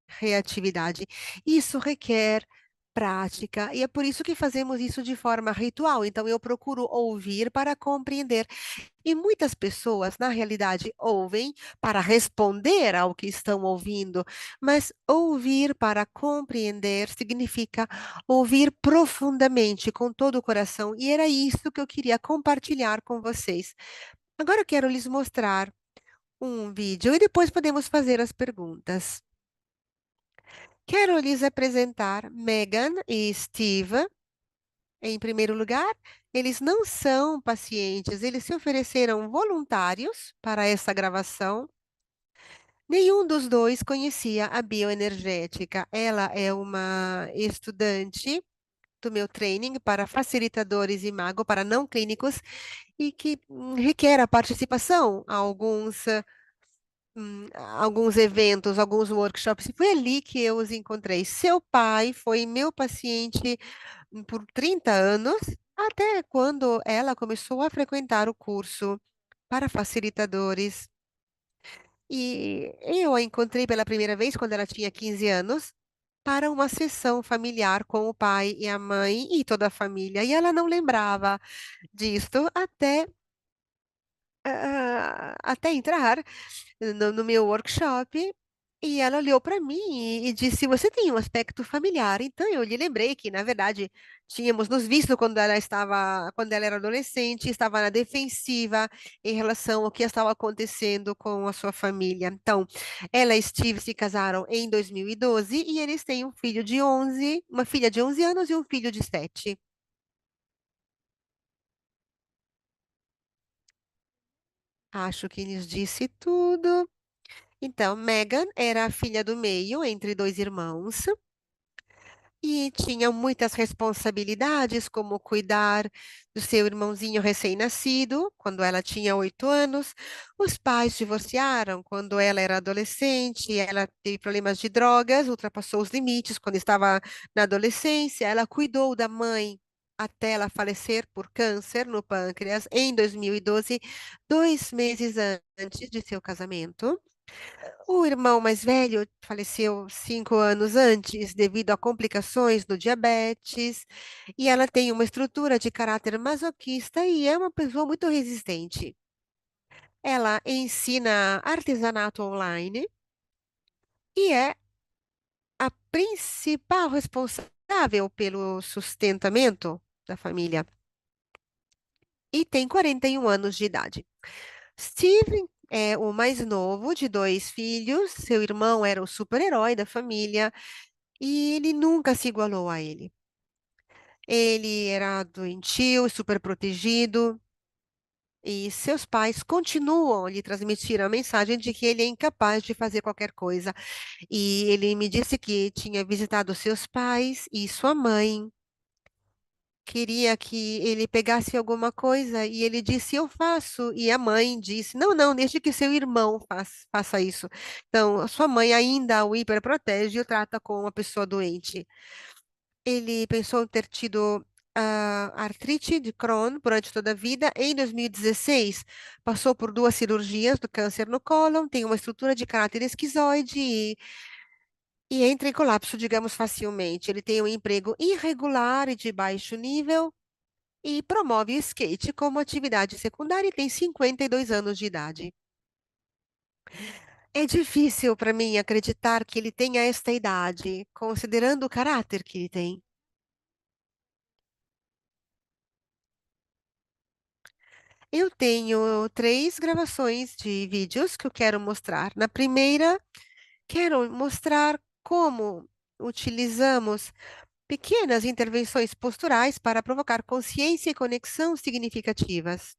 reatividade. Isso requer prática, e é por isso que fazemos isso de forma ritual. Então, eu procuro ouvir para compreender. E muitas pessoas, na realidade, ouvem para responder ao que estão ouvindo, mas ouvir para compreender significa ouvir profundamente, com todo o coração, e era isso que eu queria compartilhar com vocês. Agora eu quero lhes mostrar um vídeo e depois podemos fazer as perguntas. Quero lhes apresentar Megan e Steve. Em primeiro lugar, eles não são pacientes, eles se ofereceram voluntários para essa gravação. Nenhum dos dois conhecia a bioenergética. Ela é uma estudante do meu training para facilitadores e mago, para não clínicos, e que requer a participação a alguns eventos, alguns workshops, e foi ali que eu os encontrei. Seu pai foi meu paciente por 30 anos, até quando ela começou a frequentar o curso para facilitadores. E eu a encontrei pela primeira vez quando ela tinha 15 anos, para uma sessão familiar com o pai e a mãe e toda a família. E ela não lembrava disto até entrar no meu workshop, e ela olhou para mim e disse: Você tem um aspecto familiar. Então eu lhe lembrei que, na verdade, tínhamos nos visto quando ela era adolescente, estava na defensiva em relação ao que estava acontecendo com a sua família. Então, ela e Steve se casaram em 2012 e eles têm um filho de 11, uma filha de 11 anos e um filho de 7. Acho que lhes disse tudo. Então, Megan era a filha do meio entre dois irmãos e tinha muitas responsabilidades, como cuidar do seu irmãozinho recém-nascido, quando ela tinha 8 anos. Os pais divorciaram quando ela era adolescente, ela teve problemas de drogas, ultrapassou os limites quando estava na adolescência. Ela cuidou da mãe até ela falecer por câncer no pâncreas em 2012, 2 meses antes de seu casamento. O irmão mais velho faleceu 5 anos antes devido a complicações do diabetes, e ela tem uma estrutura de caráter masoquista e é uma pessoa muito resistente. Ela ensina artesanato online e é a principal responsável pelo sustentamento da família e tem 41 anos de idade. Steve é o mais novo de dois filhos, seu irmão era o super-herói da família e ele nunca se igualou a ele. Ele era doentio, super protegido, E seus pais continuam a lhe transmitir a mensagem de que ele é incapaz de fazer qualquer coisa. E ele me disse que tinha visitado seus pais e sua mãe. Queria que ele pegasse alguma coisa e ele disse: Eu faço. E a mãe disse: Não, não, deixe que seu irmão faça isso. Então, a sua mãe ainda o hiperprotege e o trata como uma pessoa doente. Ele pensou em ter tido artrite de Crohn durante toda a vida. Em 2016, passou por duas cirurgias do câncer no cólon, tem uma estrutura de caráter esquizoide e entra em colapso, digamos, facilmente. Ele tem um emprego irregular e de baixo nível e promove skate como atividade secundária e tem 52 anos de idade. É difícil para mim acreditar que ele tenha esta idade, considerando o caráter que ele tem. Eu tenho três gravações de vídeos que eu quero mostrar. Na primeira, quero mostrar como utilizamos pequenas intervenções posturais para provocar consciência e conexão significativas,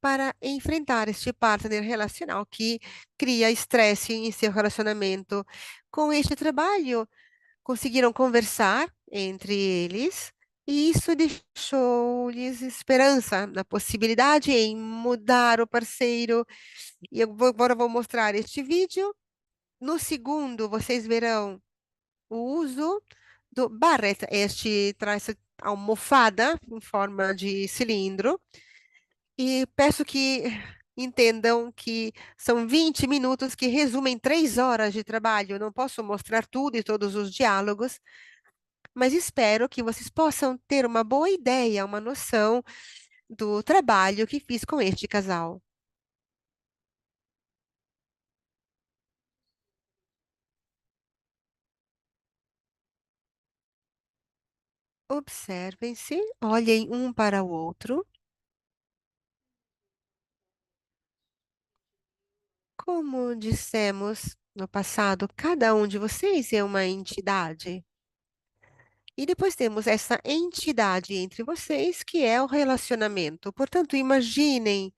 para enfrentar este partner relacional que cria estresse em seu relacionamento. Com este trabalho, conseguiram conversar entre eles, e isso deixou-lhes esperança na possibilidade em mudar o parceiro. E agora vou mostrar este vídeo. No segundo, vocês verão o uso do Barrett, este traz almofada em forma de cilindro, e peço que entendam que são 20 minutos que resumem 3 horas de trabalho. Não posso mostrar tudo e todos os diálogos, mas espero que vocês possam ter uma boa ideia, uma noção do trabalho que fiz com este casal. Observem-se, olhem um para o outro. Como dissemos no passado, cada um de vocês é uma entidade. E depois temos essa entidade entre vocês, que é o relacionamento. Portanto, imaginem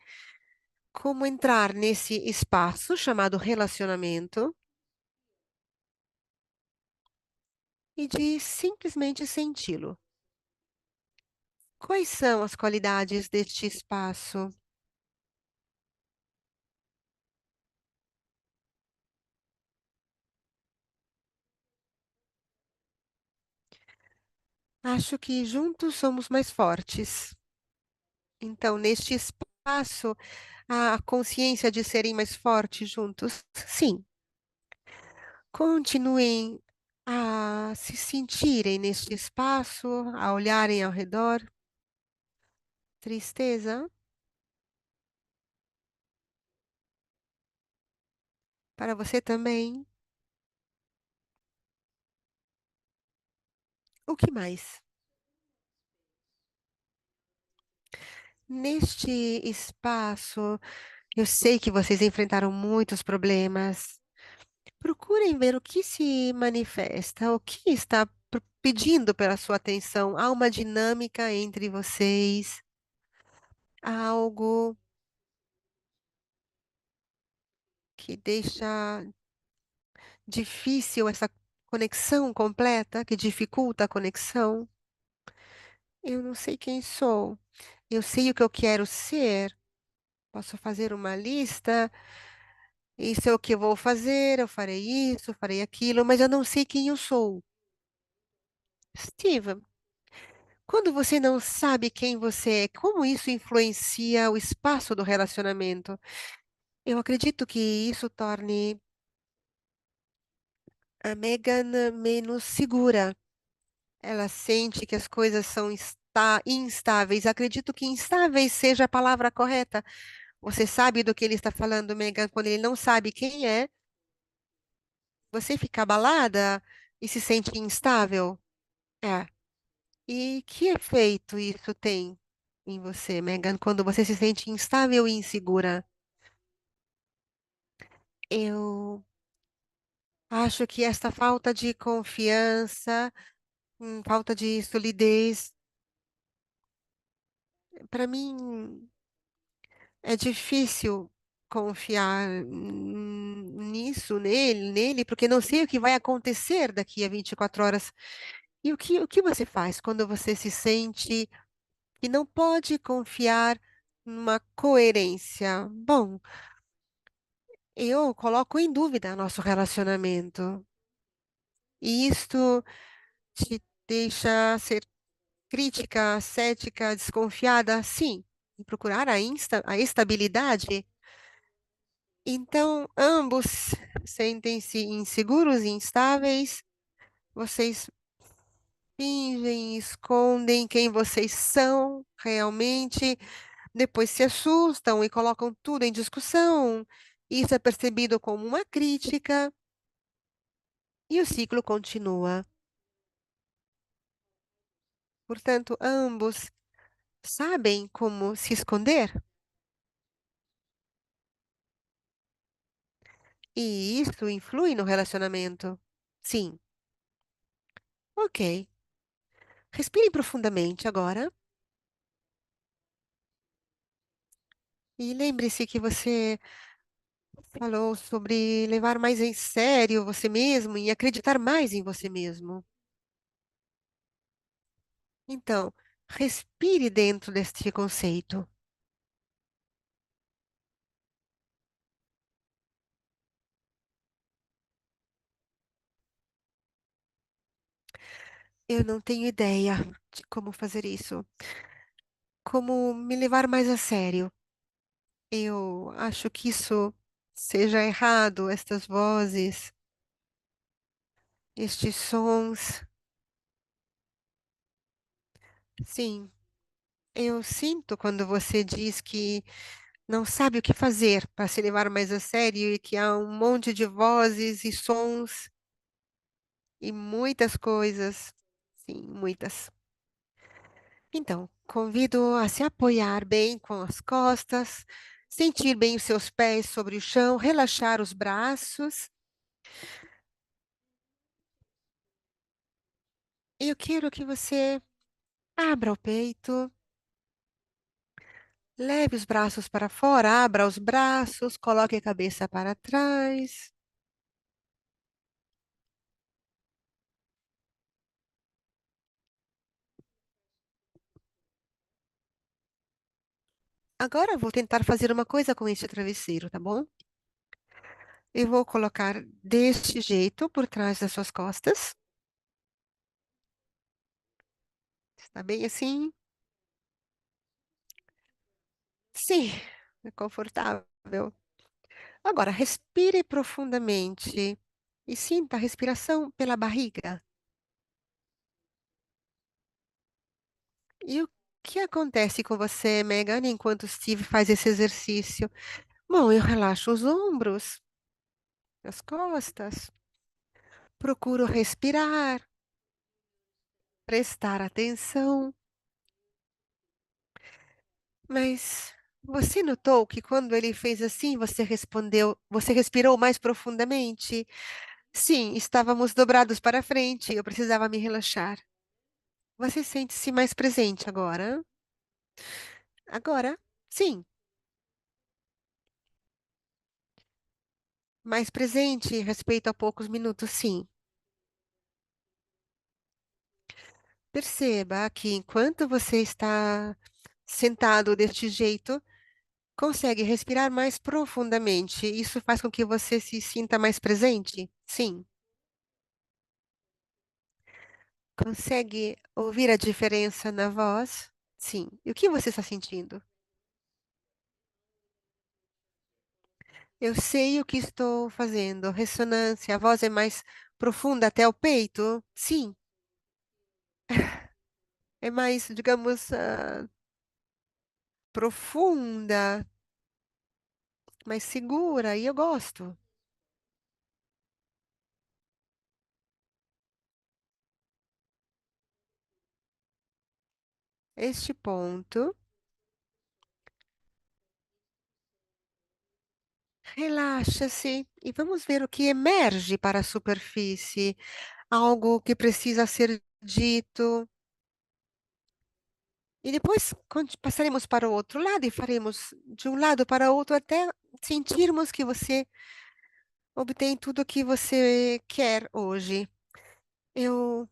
como entrar nesse espaço chamado relacionamento e de simplesmente senti-lo. Quais são as qualidades deste espaço? Acho que juntos somos mais fortes. Então, neste espaço, a consciência de serem mais fortes juntos, sim. Continuem a se sentirem neste espaço, a olharem ao redor. Tristeza, para você também. O que mais? Neste espaço, eu sei que vocês enfrentaram muitos problemas. Procurem ver o que se manifesta, o que está pedindo pela sua atenção. Há uma dinâmica entre vocês, há algo que deixa difícil essa conexão completa, que dificulta a conexão. Eu não sei quem sou, eu sei o que eu quero ser. Posso fazer uma lista, isso é o que eu vou fazer, eu farei isso, farei aquilo, mas eu não sei quem eu sou. Steve, quando você não sabe quem você é, como isso influencia o espaço do relacionamento? Eu acredito que isso torne a Megan menos segura. Ela sente que as coisas são instáveis. Acredito que instáveis seja a palavra correta. Você sabe do que ele está falando, Megan, quando ele não sabe quem é, você fica abalada e se sente instável? É. E que efeito isso tem em você, Megan, quando você se sente instável e insegura? Eu acho que esta falta de confiança, falta de solidez, para mim. É difícil confiar nele, porque não sei o que vai acontecer daqui a 24 horas. E o que você faz quando você se sente que não pode confiar numa coerência? Bom, eu coloco em dúvida nosso relacionamento. E isto te deixa ser crítica, cética, desconfiada? Sim. E procurar a estabilidade? Então, ambos sentem-se inseguros e instáveis. Vocês fingem, escondem quem vocês são realmente, depois se assustam e colocam tudo em discussão. Isso é percebido como uma crítica e o ciclo continua. Portanto, ambos sabem como se esconder, e isso influi no relacionamento. Sim, ok. Respire profundamente agora e lembre-se que você falou sobre levar mais em sério você mesmo e acreditar mais em você mesmo. Então, respire dentro deste conceito. Eu não tenho ideia de como fazer isso. Como me levar mais a sério. Eu acho que isso seja errado, estas vozes, estes sons. Sim, eu sinto quando você diz que não sabe o que fazer para se levar mais a sério e que há um monte de vozes e sons e muitas coisas. Sim, muitas. Então, convido a se apoiar bem com as costas, sentir bem os seus pés sobre o chão, relaxar os braços. Eu quero que você abra o peito, leve os braços para fora, abra os braços, coloque a cabeça para trás. Agora eu vou tentar fazer uma coisa com este travesseiro, tá bom? Eu vou colocar deste jeito por trás das suas costas. Está bem assim? Sim, é confortável. Agora, respire profundamente e sinta a respiração pela barriga. E o que acontece com você, Megan, enquanto Steve faz esse exercício? Bom, eu relaxo os ombros, as costas, procuro respirar, prestar atenção. Mas você notou que quando ele fez assim, você respondeu, você respirou mais profundamente? Sim, estávamos dobrados para frente, eu precisava me relaxar. Você sente-se mais presente agora? Agora, sim, mais presente respeito a poucos minutos, sim. Perceba que enquanto você está sentado deste jeito, consegue respirar mais profundamente. Isso faz com que você se sinta mais presente? Sim. Consegue ouvir a diferença na voz? Sim. E o que você está sentindo? Eu sei o que estou fazendo. Ressonância, a voz é mais profunda até o peito? Sim. É mais, digamos, profunda, mais segura, e eu gosto. Este ponto, relaxa-se e vamos ver o que emerge para a superfície. Algo que precisa ser dito. E depois passaremos para o outro lado e faremos de um lado para o outro até sentirmos que você obtém tudo o que você quer hoje. Eu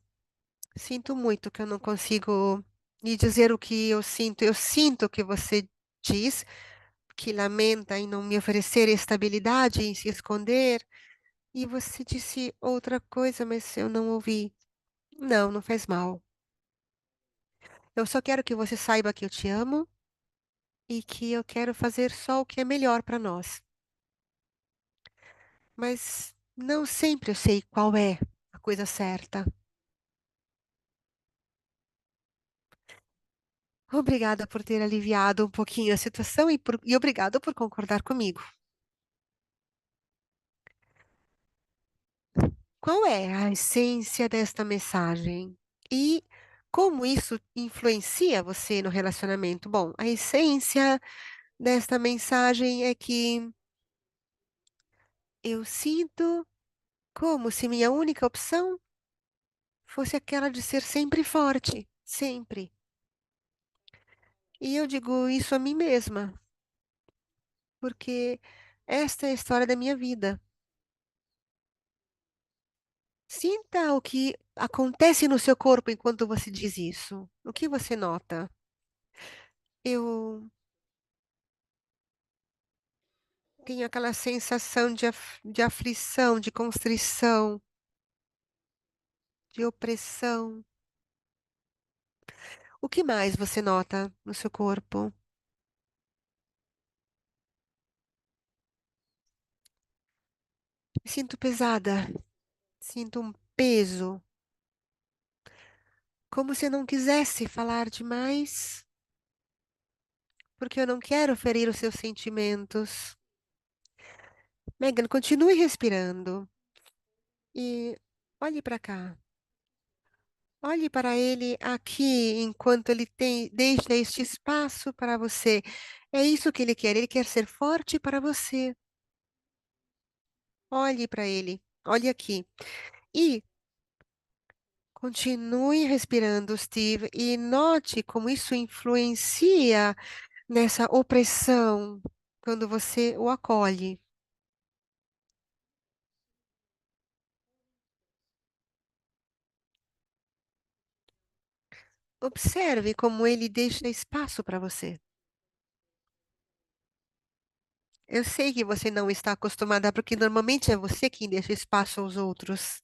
sinto muito que eu não consigo lhe dizer o que eu sinto. Eu sinto que você diz que lamenta em não me oferecer estabilidade, em se esconder, e você disse outra coisa, mas eu não ouvi. Não, não faz mal. Eu só quero que você saiba que eu te amo e que eu quero fazer só o que é melhor para nós. Mas não sempre eu sei qual é a coisa certa. Obrigada por ter aliviado um pouquinho a situação e obrigado por concordar comigo. Qual é a essência desta mensagem? E como isso influencia você no relacionamento? Bom, a essência desta mensagem é que eu sinto como se minha única opção fosse aquela de ser sempre forte, sempre. E eu digo isso a mim mesma, porque esta é a história da minha vida. Sinta o que acontece no seu corpo enquanto você diz isso. O que você nota? Eu tenho aquela sensação de aflição, de constrição, de opressão. O que mais você nota no seu corpo? Me sinto pesada, sinto um peso, como se eu não quisesse falar demais, porque eu não quero ferir os seus sentimentos. Megan, continue respirando e olhe para cá. Olhe para ele aqui enquanto ele deixa este espaço para você. É isso que ele quer. Ele quer ser forte para você. Olhe para ele. Olhe aqui. E continue respirando, Steve, e note como isso influencia nessa opressão quando você o acolhe. Observe como ele deixa espaço para você. Eu sei que você não está acostumada, porque normalmente é você quem deixa espaço aos outros.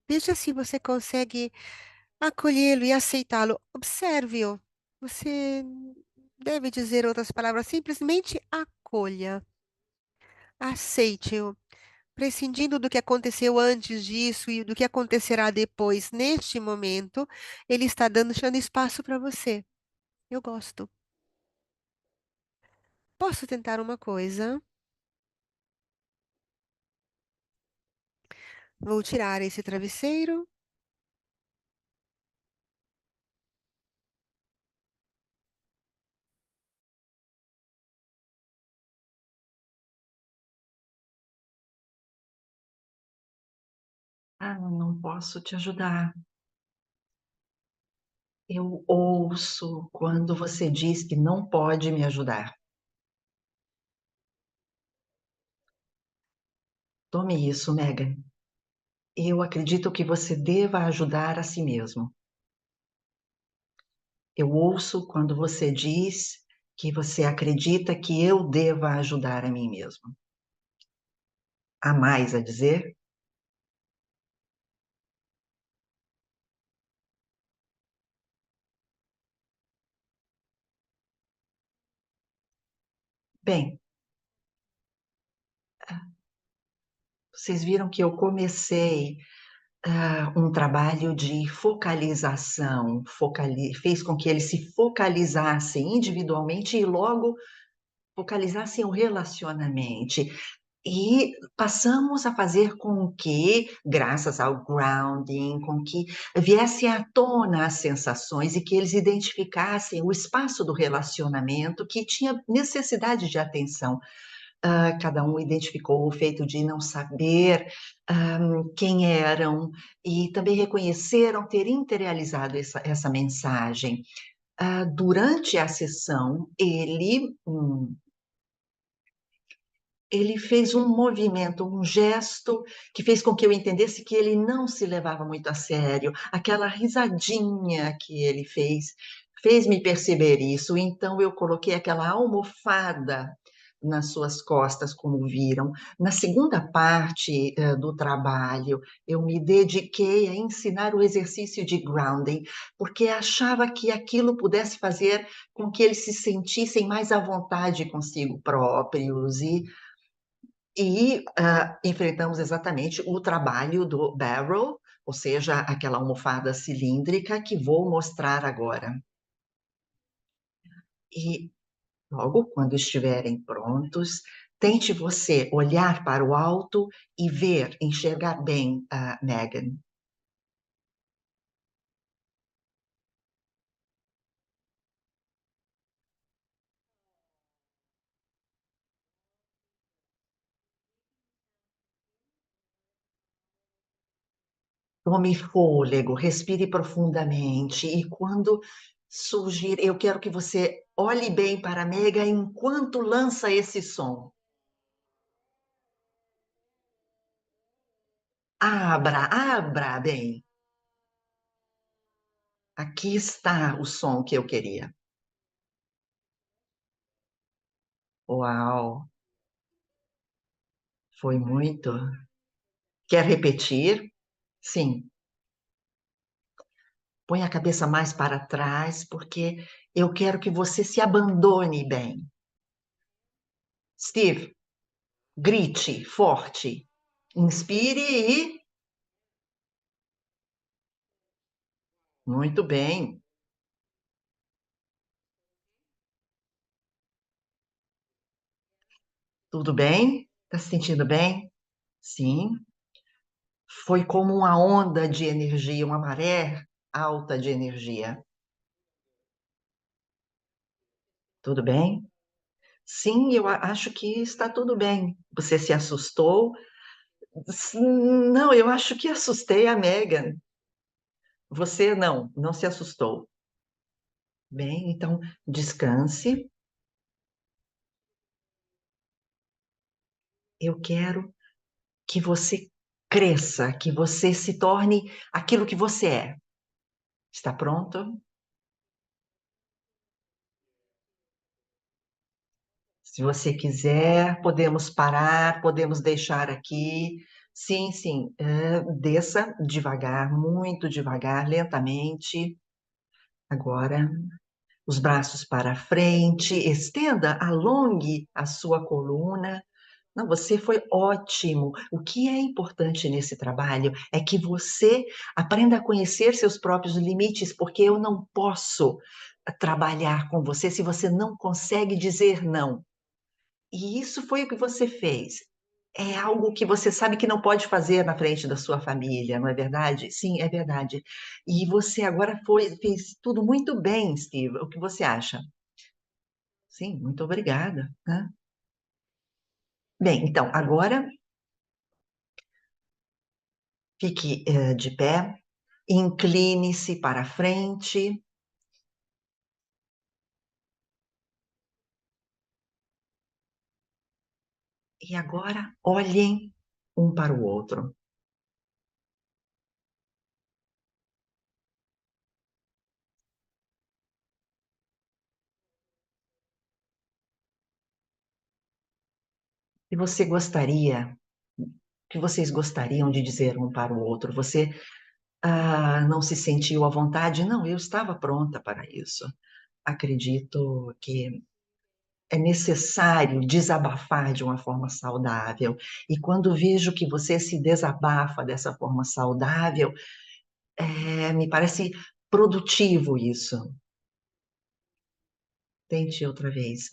Veja se você consegue acolhê-lo e aceitá-lo. Observe-o. Você deve dizer outras palavras, simplesmente acolha, aceite-o, prescindindo do que aconteceu antes disso e do que acontecerá depois. Neste momento, ele está deixando espaço para você. Eu gosto. Posso tentar uma coisa? Vou tirar esse travesseiro. Ah, não posso te ajudar. Eu ouço quando você diz que não pode me ajudar. Tome isso, Megan. Eu acredito que você deva ajudar a si mesmo. Eu ouço quando você diz que você acredita que eu deva ajudar a mim mesmo. Há mais a dizer? Bem, vocês viram que eu comecei um trabalho de focalização, fez com que eles se focalizassem individualmente e logo focalizassem o relacionamento. E passamos a fazer com que, graças ao grounding, com que viesse à tona as sensações e que eles identificassem o espaço do relacionamento que tinha necessidade de atenção. cada um identificou o feito de não saber quem eram e também reconheceram ter interiorizado essa mensagem. Durante a sessão, ele fez um movimento, um gesto que fez com que eu entendesse que ele não se levava muito a sério. Aquela risadinha que ele fez me perceber isso. Então eu coloquei aquela almofada nas suas costas, como viram. Na segunda parte do trabalho, eu me dediquei a ensinar o exercício de grounding, porque achava que aquilo pudesse fazer com que eles se sentissem mais à vontade consigo próprios e enfrentamos exatamente o trabalho do barrel, ou seja, aquela almofada cilíndrica que vou mostrar agora. E logo quando estiverem prontos, tente você olhar para o alto e ver, enxergar bem a Megan. Tome fôlego, respire profundamente e quando surgir, eu quero que você olhe bem para a Megan enquanto lança esse som. Abra bem. Aqui está o som que eu queria. Uau, foi muito. Quer repetir? Sim. Põe a cabeça mais para trás, porque eu quero que você se abandone bem. Steve, grite forte. Inspire e. Muito bem. Tudo bem? Está se sentindo bem? Sim. Foi como uma onda de energia, uma maré alta de energia. Tudo bem? Sim, eu acho que está tudo bem. Você se assustou? Não, eu acho que assustei a Megan. Você não se assustou. Bem, então descanse. Eu quero que você cresça, que você se torne aquilo que você é. Está pronto? Se você quiser, podemos parar, podemos deixar aqui. Sim, sim, desça devagar, muito devagar, lentamente. Agora, os braços para frente, estenda, alongue a sua coluna. Não, você foi ótimo. O que é importante nesse trabalho é que você aprenda a conhecer seus próprios limites, porque eu não posso trabalhar com você se você não consegue dizer não. E isso foi o que você fez. É algo que você sabe que não pode fazer na frente da sua família, não é verdade? Sim, é verdade. E você agora fez tudo muito bem, Steve. O que você acha? Sim, muito obrigada, né? Bem, então, agora fique de pé, incline-se para frente e agora olhem um para o outro. E você gostaria, o que vocês gostariam de dizer um para o outro? Você não se sentiu à vontade? Não, eu estava pronta para isso. Acredito que é necessário desabafar de uma forma saudável. E quando vejo que você se desabafa dessa forma saudável, me parece produtivo isso. Tente outra vez.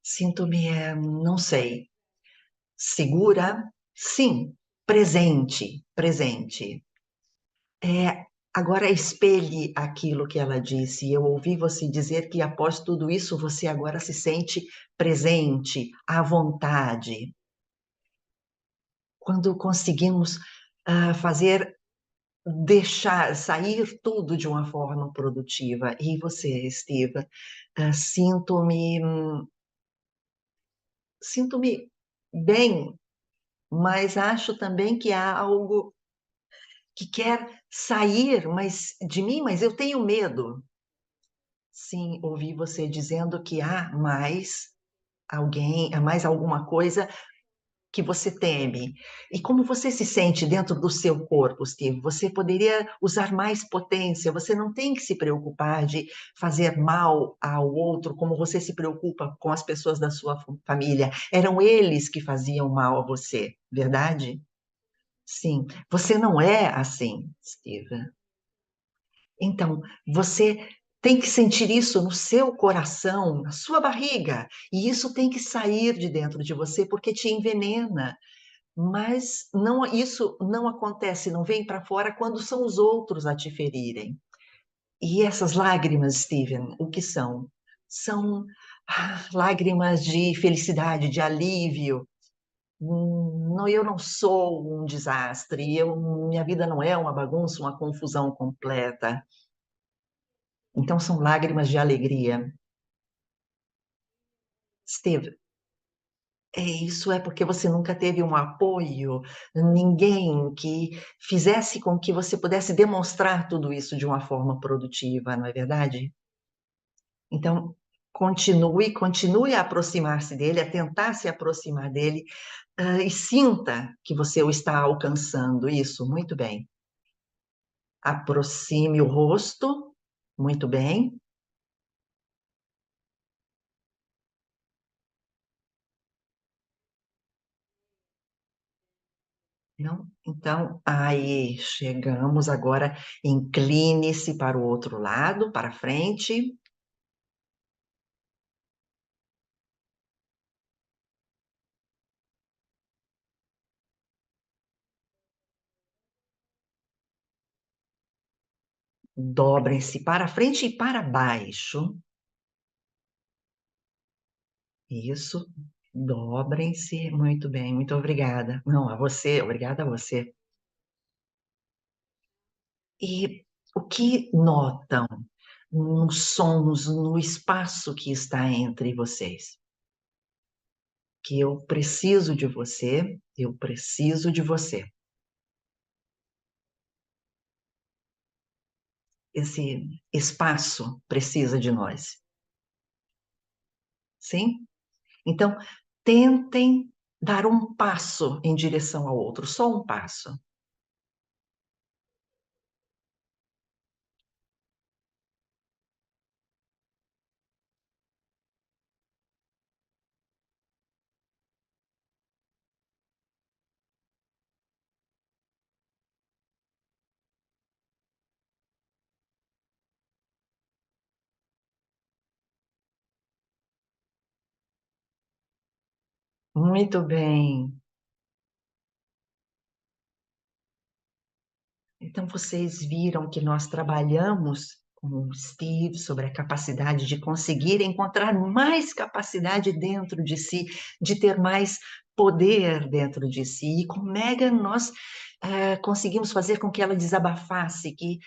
Sinto-me, não sei, segura? Sim. Presente, presente. Agora espelhe aquilo que ela disse. Eu ouvi você dizer que após tudo isso você agora se sente presente, à vontade. Quando conseguimos deixar sair tudo de uma forma produtiva. E você, Steve, sinto-me bem, mas acho também que há algo que quer sair de mim, mas eu tenho medo. Sim, ouvi você dizendo que há mais alguém, há mais alguma coisa que você teme. E como você se sente dentro do seu corpo, Steve? Você poderia usar mais potência, você não tem que se preocupar de fazer mal ao outro como você se preocupa com as pessoas da sua família. Eram eles que faziam mal a você, verdade? Sim, você não é assim, Steve. Então, você tem que sentir isso no seu coração, na sua barriga, e isso tem que sair de dentro de você porque te envenena. Mas não, isso não acontece, não vem para fora quando são os outros a te ferirem. E essas lágrimas, Steven, o que são? São lágrimas de felicidade, de alívio. Não, eu não sou um desastre, minha vida não é uma bagunça, uma confusão completa. Então são lágrimas de alegria. Steve, isso é porque você nunca teve um apoio, ninguém que fizesse com que você pudesse demonstrar tudo isso de uma forma produtiva, não é verdade? Então, continue a aproximar-se dele, a tentar se aproximar dele, e sinta que você o está alcançando. Isso, muito bem. Aproxime o rosto, muito bem. Não? Então, aí chegamos agora, incline-se para o outro lado, para frente. Dobrem-se para frente e para baixo. Isso. Dobrem-se. Muito bem, muito obrigada. Não, a você, obrigada a você. E o que notam nos sons, no espaço que está entre vocês? Que eu preciso de você, eu preciso de você. Esse espaço precisa de nós. Sim? Então, tentem dar um passo em direção ao outro, só um passo. Muito bem. Então, vocês viram que nós trabalhamos com o Steve sobre a capacidade de conseguir encontrar mais capacidade dentro de si, de ter mais poder dentro de si. E com Megan, nós conseguimos fazer com que ela desabafasse, que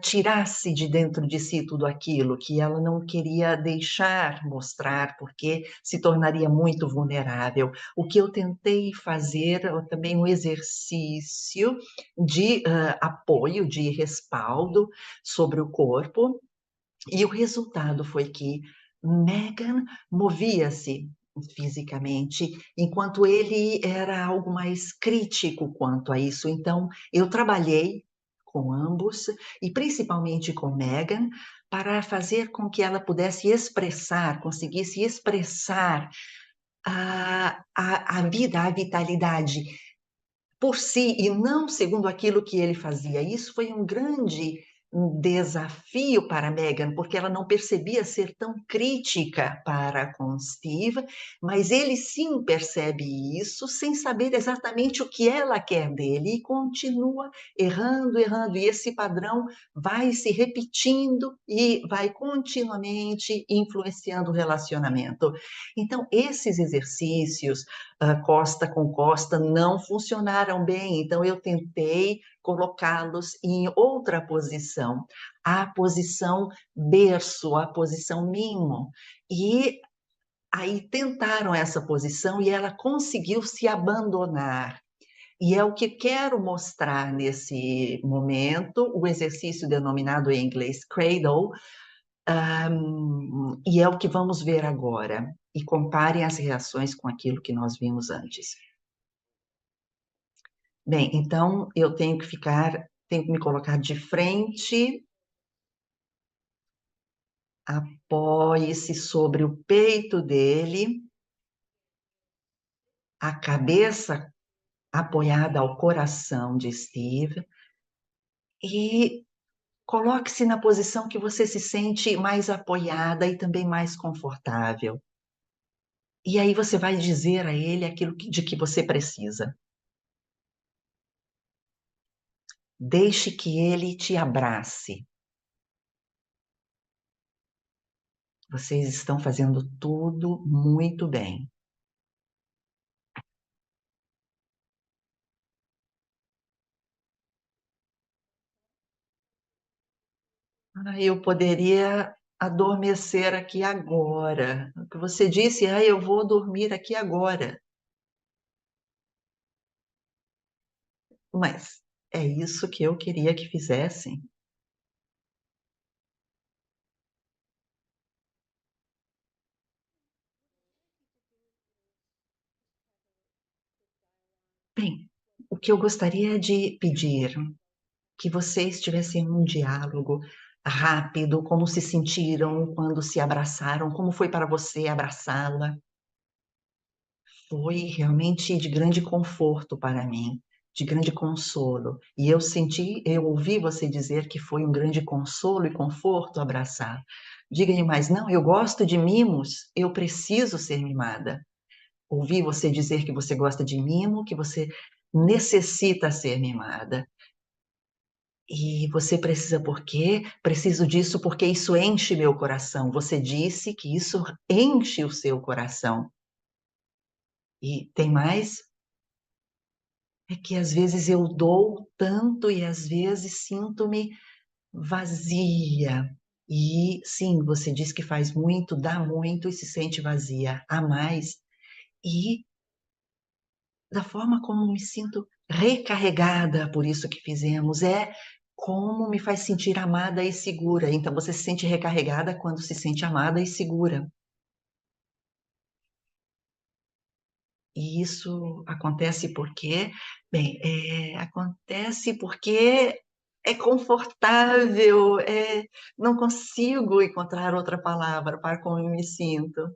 tirasse de dentro de si tudo aquilo que ela não queria deixar mostrar, porque se tornaria muito vulnerável. O que eu tentei fazer também um exercício de apoio, de respaldo sobre o corpo, e o resultado foi que Megan movia-se fisicamente, enquanto ele era algo mais crítico quanto a isso. Então, eu trabalhei com ambos, e principalmente com Megan, para fazer com que ela pudesse expressar, conseguisse expressar a vida, a vitalidade por si e não segundo aquilo que ele fazia. Isso foi um grande um desafio para Megan, porque ela não percebia ser tão crítica para com Steve, mas ele sim percebe isso, sem saber exatamente o que ela quer dele, e continua errando, errando, e esse padrão vai se repetindo e vai continuamente influenciando o relacionamento. Então, esses exercícios, costa com costa, não funcionaram bem, então eu tentei colocá-los em outra posição, a posição berço, a posição mimo. E aí tentaram essa posição e ela conseguiu se abandonar. E é o que quero mostrar nesse momento, o exercício denominado em inglês cradle, e é o que vamos ver agora. E comparem as reações com aquilo que nós vimos antes. Bem, então eu tenho que me colocar de frente, apoie-se sobre o peito dele, a cabeça apoiada ao coração de Steve, e coloque-se na posição que você se sente mais apoiada e também mais confortável. E aí você vai dizer a ele aquilo de que você precisa. Deixe que ele te abrace. Vocês estão fazendo tudo muito bem. Eu poderia adormecer aqui agora. O que você disse, eu vou dormir aqui agora. Mas é isso que eu queria que fizessem. Bem, o que eu gostaria de pedir, que vocês tivessem um diálogo rápido, como se sentiram quando se abraçaram, como foi para você abraçá-la. Foi realmente de grande conforto para mim, de grande consolo. E eu ouvi você dizer que foi um grande consolo e conforto abraçar. Diga-lhe mais, não, eu gosto de mimos, eu preciso ser mimada. Ouvi você dizer que você gosta de mimo, que você necessita ser mimada. E você precisa por quê? Preciso disso porque isso enche meu coração. Você disse que isso enche o seu coração. E tem mais? É que às vezes eu dou tanto e às vezes sinto-me vazia. E sim, você diz que faz muito, dá muito e se sente vazia. Há mais. E da forma como me sinto recarregada por isso que fizemos, é como me faz sentir amada e segura. Então você se sente recarregada quando se sente amada e segura. E isso acontece porque, bem, acontece porque é confortável, não consigo encontrar outra palavra para como eu me sinto.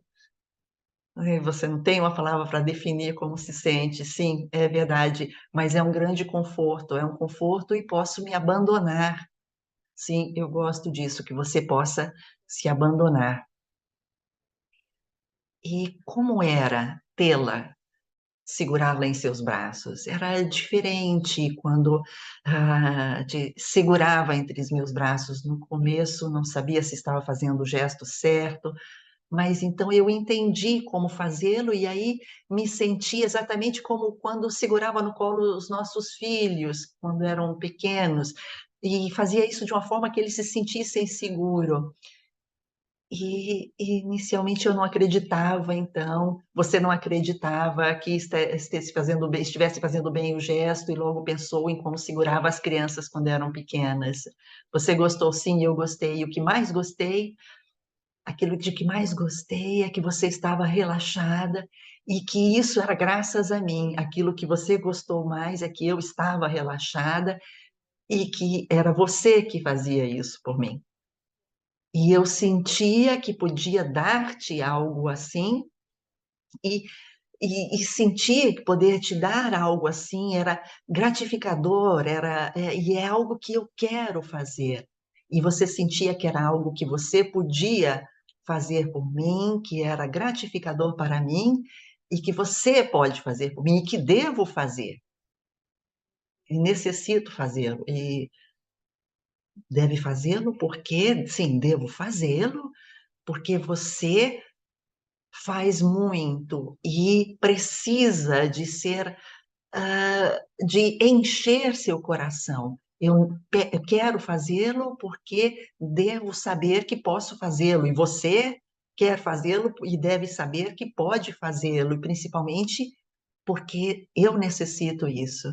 Você não tem uma palavra para definir como se sente, sim, é verdade, mas é um grande conforto, é um conforto e posso me abandonar. Sim, eu gosto disso, que você possa se abandonar. E como era tê-la, segurá-la em seus braços? Era diferente quando te segurava entre os meus braços. No começo, não sabia se estava fazendo o gesto certo, mas então eu entendi como fazê-lo e aí me senti exatamente como quando segurava no colo os nossos filhos, quando eram pequenos, e fazia isso de uma forma que eles se sentissem seguros. E inicialmente eu não acreditava, então, você não acreditava que estivesse fazendo bem o gesto e logo pensou em como segurava as crianças quando eram pequenas. Você gostou sim, eu gostei. E o que mais gostei, aquilo de que mais gostei é que você estava relaxada e que isso era graças a mim. Aquilo que você gostou mais é que eu estava relaxada e que era você que fazia isso por mim. E eu sentia que podia dar-te algo assim, e e sentir que poder te dar algo assim era gratificador, e é algo que eu quero fazer. e você sentia que era algo que você podia fazer por mim, que era gratificador para mim, e que você pode fazer por mim, e que devo fazer, e necessito fazê-lo, e deve fazê-lo porque, sim, devo fazê-lo, porque você faz muito e precisa de ser, de encher seu coração. Eu quero fazê-lo porque devo saber que posso fazê-lo, e você quer fazê-lo e deve saber que pode fazê-lo, e principalmente porque eu necessito isso,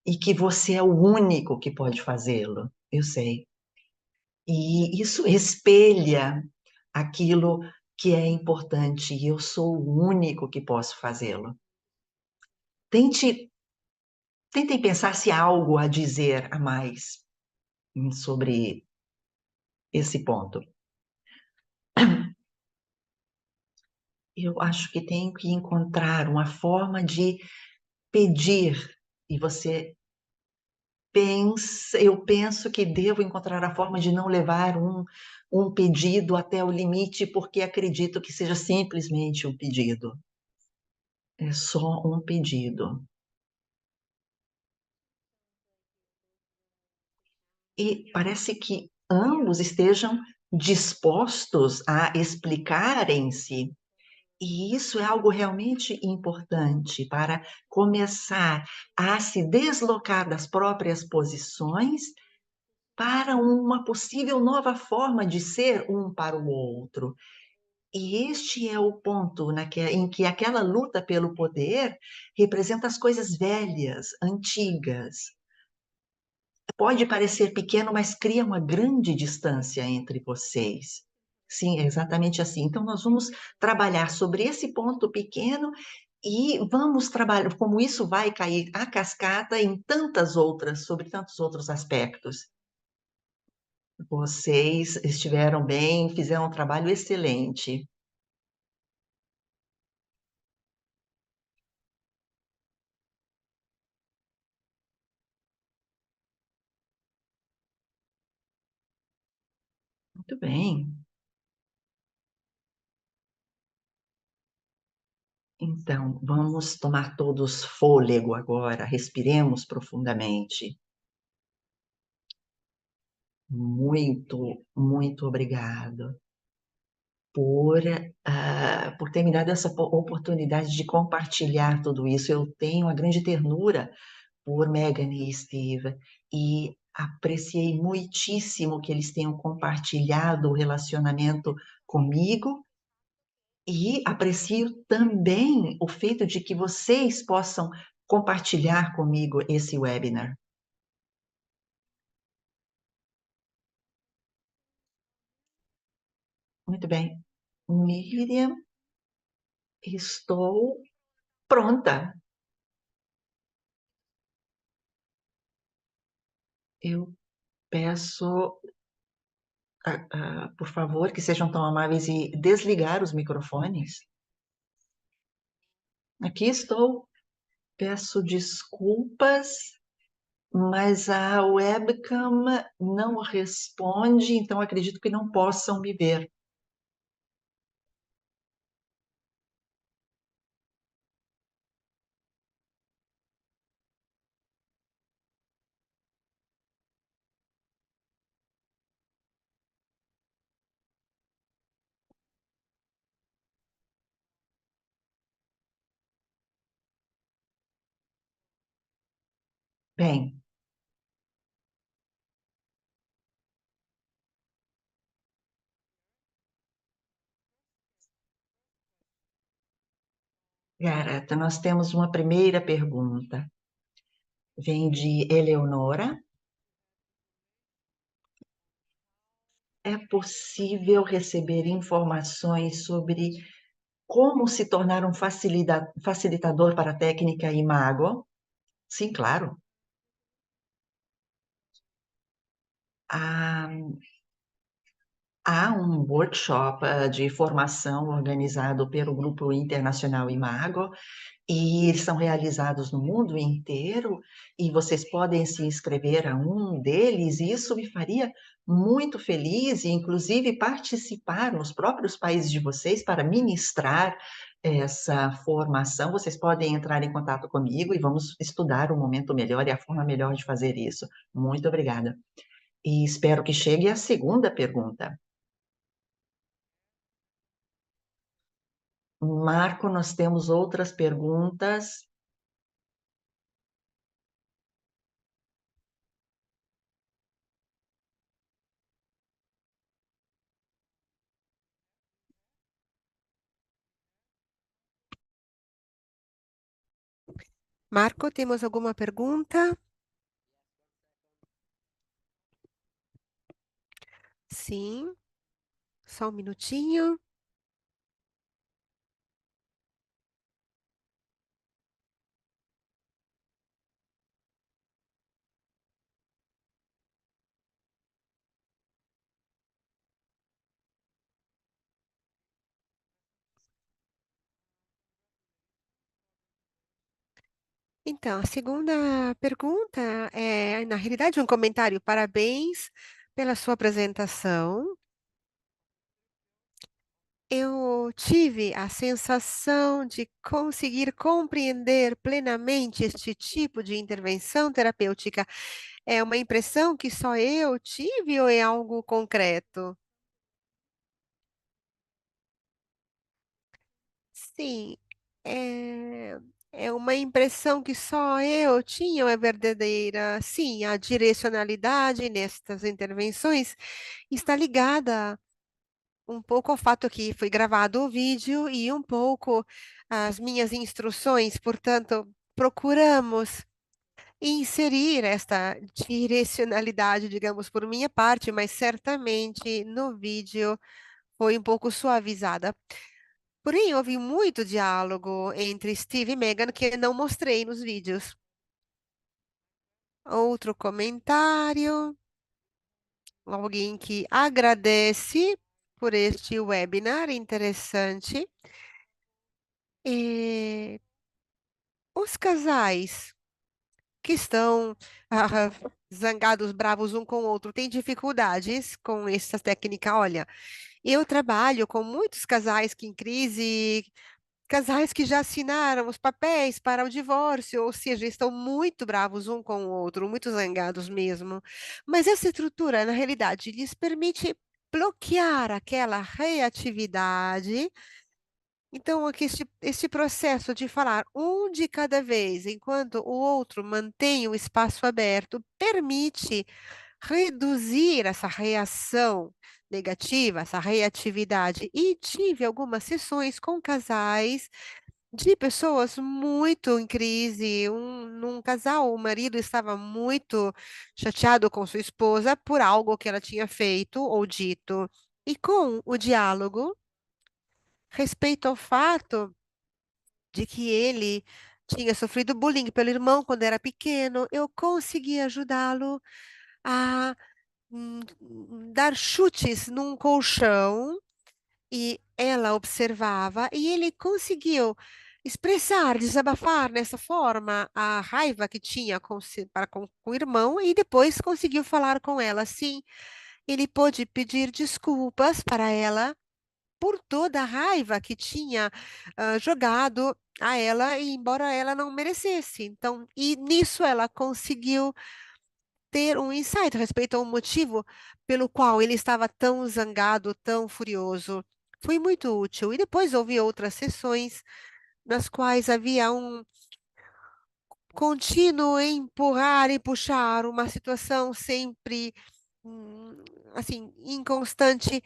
e que você é o único que pode fazê-lo, eu sei. E isso espelha aquilo que é importante, e eu sou o único que posso fazê-lo. Tente, tentem pensar se há algo a dizer a mais sobre esse ponto. Eu acho que tenho que encontrar uma forma de pedir, e você pensa, eu penso que devo encontrar a forma de não levar um pedido até o limite, porque acredito que seja simplesmente um pedido. É só um pedido. E parece que ambos estejam dispostos a explicarem-se, e isso é algo realmente importante para começar a se deslocar das próprias posições para uma possível nova forma de ser um para o outro. E este é o ponto em que aquela luta pelo poder representa as coisas velhas, antigas. Pode parecer pequeno, mas cria uma grande distância entre vocês. Sim, é exatamente assim. Então, nós vamos trabalhar sobre esse ponto pequeno e vamos trabalhar como isso vai cair a cascata em tantas outras, sobre tantos outros aspectos. Vocês estiveram bem, fizeram um trabalho excelente. Muito bem. Então, vamos tomar todos fôlego agora, respiremos profundamente. Muito, muito obrigado por ter me dado essa oportunidade de compartilhar tudo isso. Eu tenho uma grande ternura por Megan e Steve, e apreciei muitíssimo que eles tenham compartilhado o relacionamento comigo, e aprecio também o feito de que vocês possam compartilhar comigo esse webinar. Muito bem. Miriam, estou pronta. Eu peço, por favor, que sejam tão amáveis e desligar os microfones. Aqui estou. Peço desculpas, mas a webcam não responde, então acredito que não possam me ver. Bem, garota, nós temos uma primeira pergunta. Vem de Eleonora. É possível receber informações sobre como se tornar um facilitador para a técnica Imago? Sim, claro. A há um workshop de formação organizado pelo Grupo Internacional Imago, e eles são realizados no mundo inteiro, e vocês podem se inscrever a um deles, e isso me faria muito feliz, e inclusive participar nos próprios países de vocês para ministrar essa formação. Vocês podem entrar em contato comigo e vamos estudar o momento melhor e a forma melhor de fazer isso. Muito obrigada. E espero que chegue a segunda pergunta. Marco, nós temos outras perguntas. Marco, temos alguma pergunta? Sim, só um minutinho. Então, a segunda pergunta é, na realidade, um comentário. Parabéns pela sua apresentação. Eu tive a sensação de conseguir compreender plenamente este tipo de intervenção terapêutica. É uma impressão que só eu tive ou é algo concreto? Sim, é, é uma impressão que só eu tinha, ou é verdadeira? Sim, a direcionalidade nestas intervenções está ligada um pouco ao fato que foi gravado o vídeo e um pouco às minhas instruções, portanto, procuramos inserir esta direcionalidade, digamos, por minha parte, mas certamente no vídeo foi um pouco suavizada. Porém, houve muito diálogo entre Steve e Megan que não mostrei nos vídeos. Outro comentário, alguém que agradece por este webinar interessante. E os casais que estão zangados, bravos um com o outro, têm dificuldades com essa técnica. Olha, eu trabalho com muitos casais que em crise, casais que já assinaram os papéis para o divórcio, ou seja, estão muito bravos um com o outro, muito zangados mesmo. Mas essa estrutura, na realidade, lhes permite bloquear aquela reatividade. Então, aqui este processo de falar um de cada vez, enquanto o outro mantém o espaço aberto, permite reduzir essa reação negativa, essa reatividade. E tive algumas sessões com casais de pessoas muito em crise. Num casal, o marido estava muito chateado com sua esposa por algo que ela tinha feito ou dito. E com o diálogo, respeito ao fato de que ele tinha sofrido bullying pelo irmão quando era pequeno, eu consegui ajudá-lo a dar chutes num colchão e ela observava e ele conseguiu expressar, desabafar nessa forma a raiva que tinha para com o irmão e depois conseguiu falar com ela. Sim, ele pôde pedir desculpas para ela por toda a raiva que tinha jogado a ela, e embora ela não merecesse. Então, e nisso ela conseguiu ter um insight a respeito ao motivo pelo qual ele estava tão zangado, tão furioso. Foi muito útil. E depois houve outras sessões nas quais havia um contínuo empurrar e puxar, uma situação sempre hum, assim, inconstante.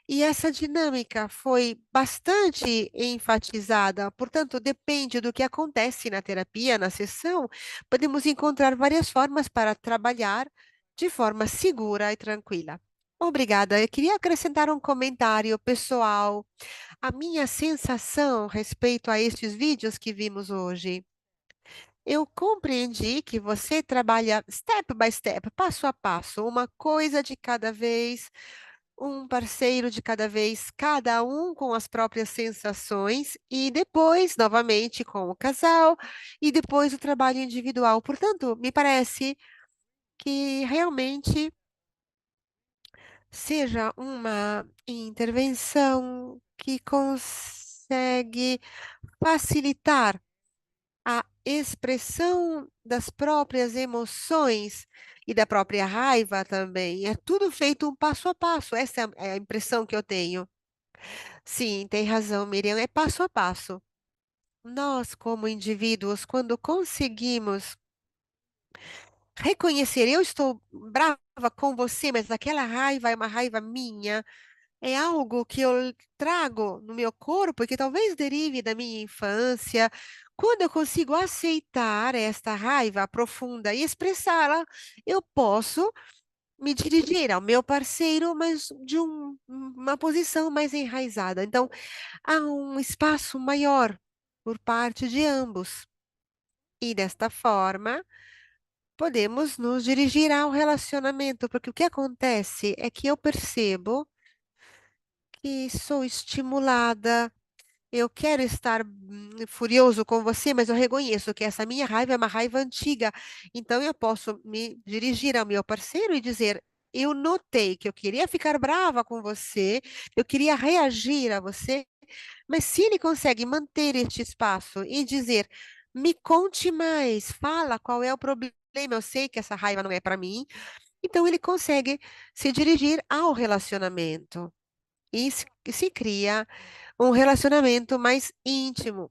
E essa dinâmica foi bastante enfatizada, portanto, depende do que acontece na terapia, na sessão, podemos encontrar várias formas para trabalhar de forma segura e tranquila. Obrigada. Eu queria acrescentar um comentário pessoal. A minha sensação respeito a estes vídeos que vimos hoje. Eu compreendi que você trabalha step by step, passo a passo, uma coisa de cada vez, um parceiro de cada vez, cada um com as próprias sensações, e depois, novamente, com o casal, e depois o trabalho individual. Portanto, me parece que realmente seja uma intervenção que consegue facilitar a expressão das próprias emoções e da própria raiva também. É tudo feito um passo a passo. Essa é a impressão que eu tenho. Sim, tem razão, Miriam, é passo a passo. Nós, como indivíduos, quando conseguimos reconhecer, eu estou brava com você, mas aquela raiva é uma raiva minha, é algo que eu trago no meu corpo e que talvez derive da minha infância. Quando eu consigo aceitar esta raiva profunda e expressá-la, eu posso me dirigir ao meu parceiro, mas de uma posição mais enraizada. Então, há um espaço maior por parte de ambos. E desta forma, podemos nos dirigir ao relacionamento, porque o que acontece é que eu percebo que sou estimulada. Eu quero estar furioso com você, mas eu reconheço que essa minha raiva é uma raiva antiga. Então eu posso me dirigir ao meu parceiro e dizer: eu notei que eu queria ficar brava com você, eu queria reagir a você, mas se ele consegue manter este espaço e dizer: me conte mais, fala qual é o problema, eu sei que essa raiva não é para mim, então ele consegue se dirigir ao relacionamento. E se cria um relacionamento mais íntimo.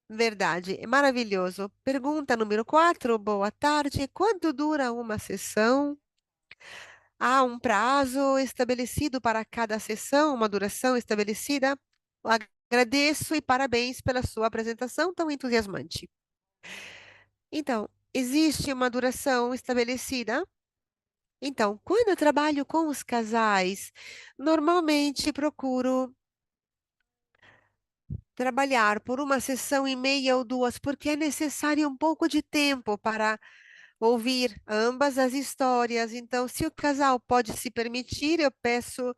Verdade, é maravilhoso. Pergunta número 4, boa tarde. Quanto dura uma sessão? Há um prazo estabelecido para cada sessão, uma duração estabelecida? Agradeço e parabéns pela sua apresentação tão entusiasmante. Então, existe uma duração estabelecida? Então, quando eu trabalho com os casais, normalmente procuro trabalhar por uma sessão e meia ou duas, porque é necessário um pouco de tempo para ouvir ambas as histórias. Então, se o casal pode se permitir, eu peço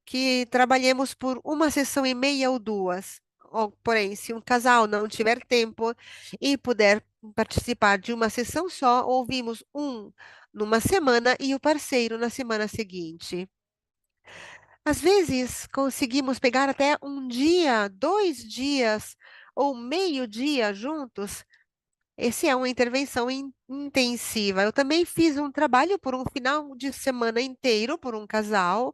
que trabalhemos por uma sessão e meia ou duas. Ou, porém, se um casal não tiver tempo e puder participar de uma sessão só, ouvimos um numa semana e o parceiro na semana seguinte. Às vezes, conseguimos pegar até um dia, 2 dias ou meio dia juntos. Esse é uma intervenção intensiva. Eu também fiz um trabalho por um final de semana inteiro por um casal,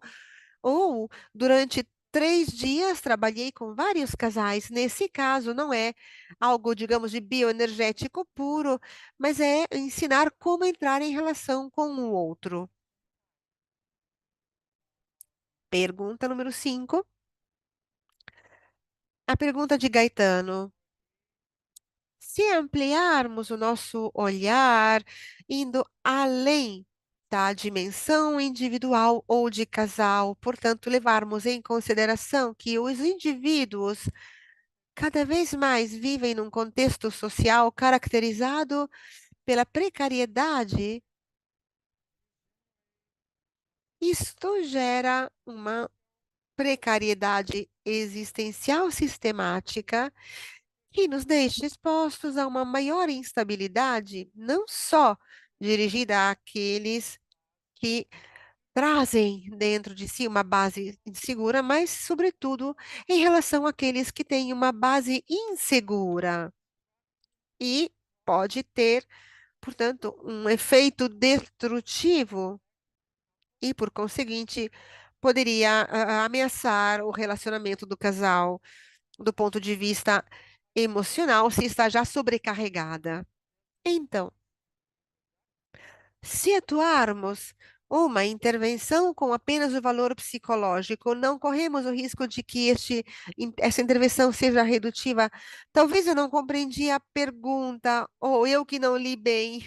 ou durante 3 dias trabalhei com vários casais. Nesse caso, não é algo, digamos, de bioenergético puro, mas é ensinar como entrar em relação com o outro. Pergunta número 5. A pergunta de Gaetano. Se ampliarmos o nosso olhar, indo além da dimensão individual ou de casal, portanto, levarmos em consideração que os indivíduos cada vez mais vivem num contexto social caracterizado pela precariedade, isto gera uma precariedade existencial sistemática que nos deixa expostos a uma maior instabilidade, não só dirigida àqueles que trazem dentro de si uma base segura, mas, sobretudo, em relação àqueles que têm uma base insegura. E pode ter, portanto, um efeito destrutivo e, por conseguinte, poderia ameaçar o relacionamento do casal do ponto de vista emocional se está já sobrecarregada. Então, se atuarmos uma intervenção com apenas o valor psicológico, não corremos o risco de que essa intervenção seja redutiva. Talvez eu não compreendi a pergunta, ou eu que não li bem.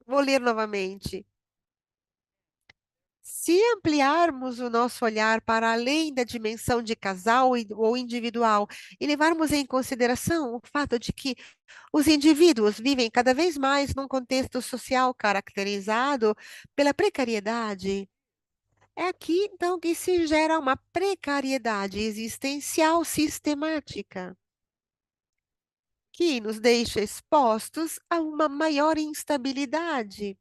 Vou ler novamente. Se ampliarmos o nosso olhar para além da dimensão de casal ou individual e levarmos em consideração o fato de que os indivíduos vivem cada vez mais num contexto social caracterizado pela precariedade, É aqui, então, que se gera uma precariedade existencial sistemática, que nos deixa expostos a uma maior instabilidade,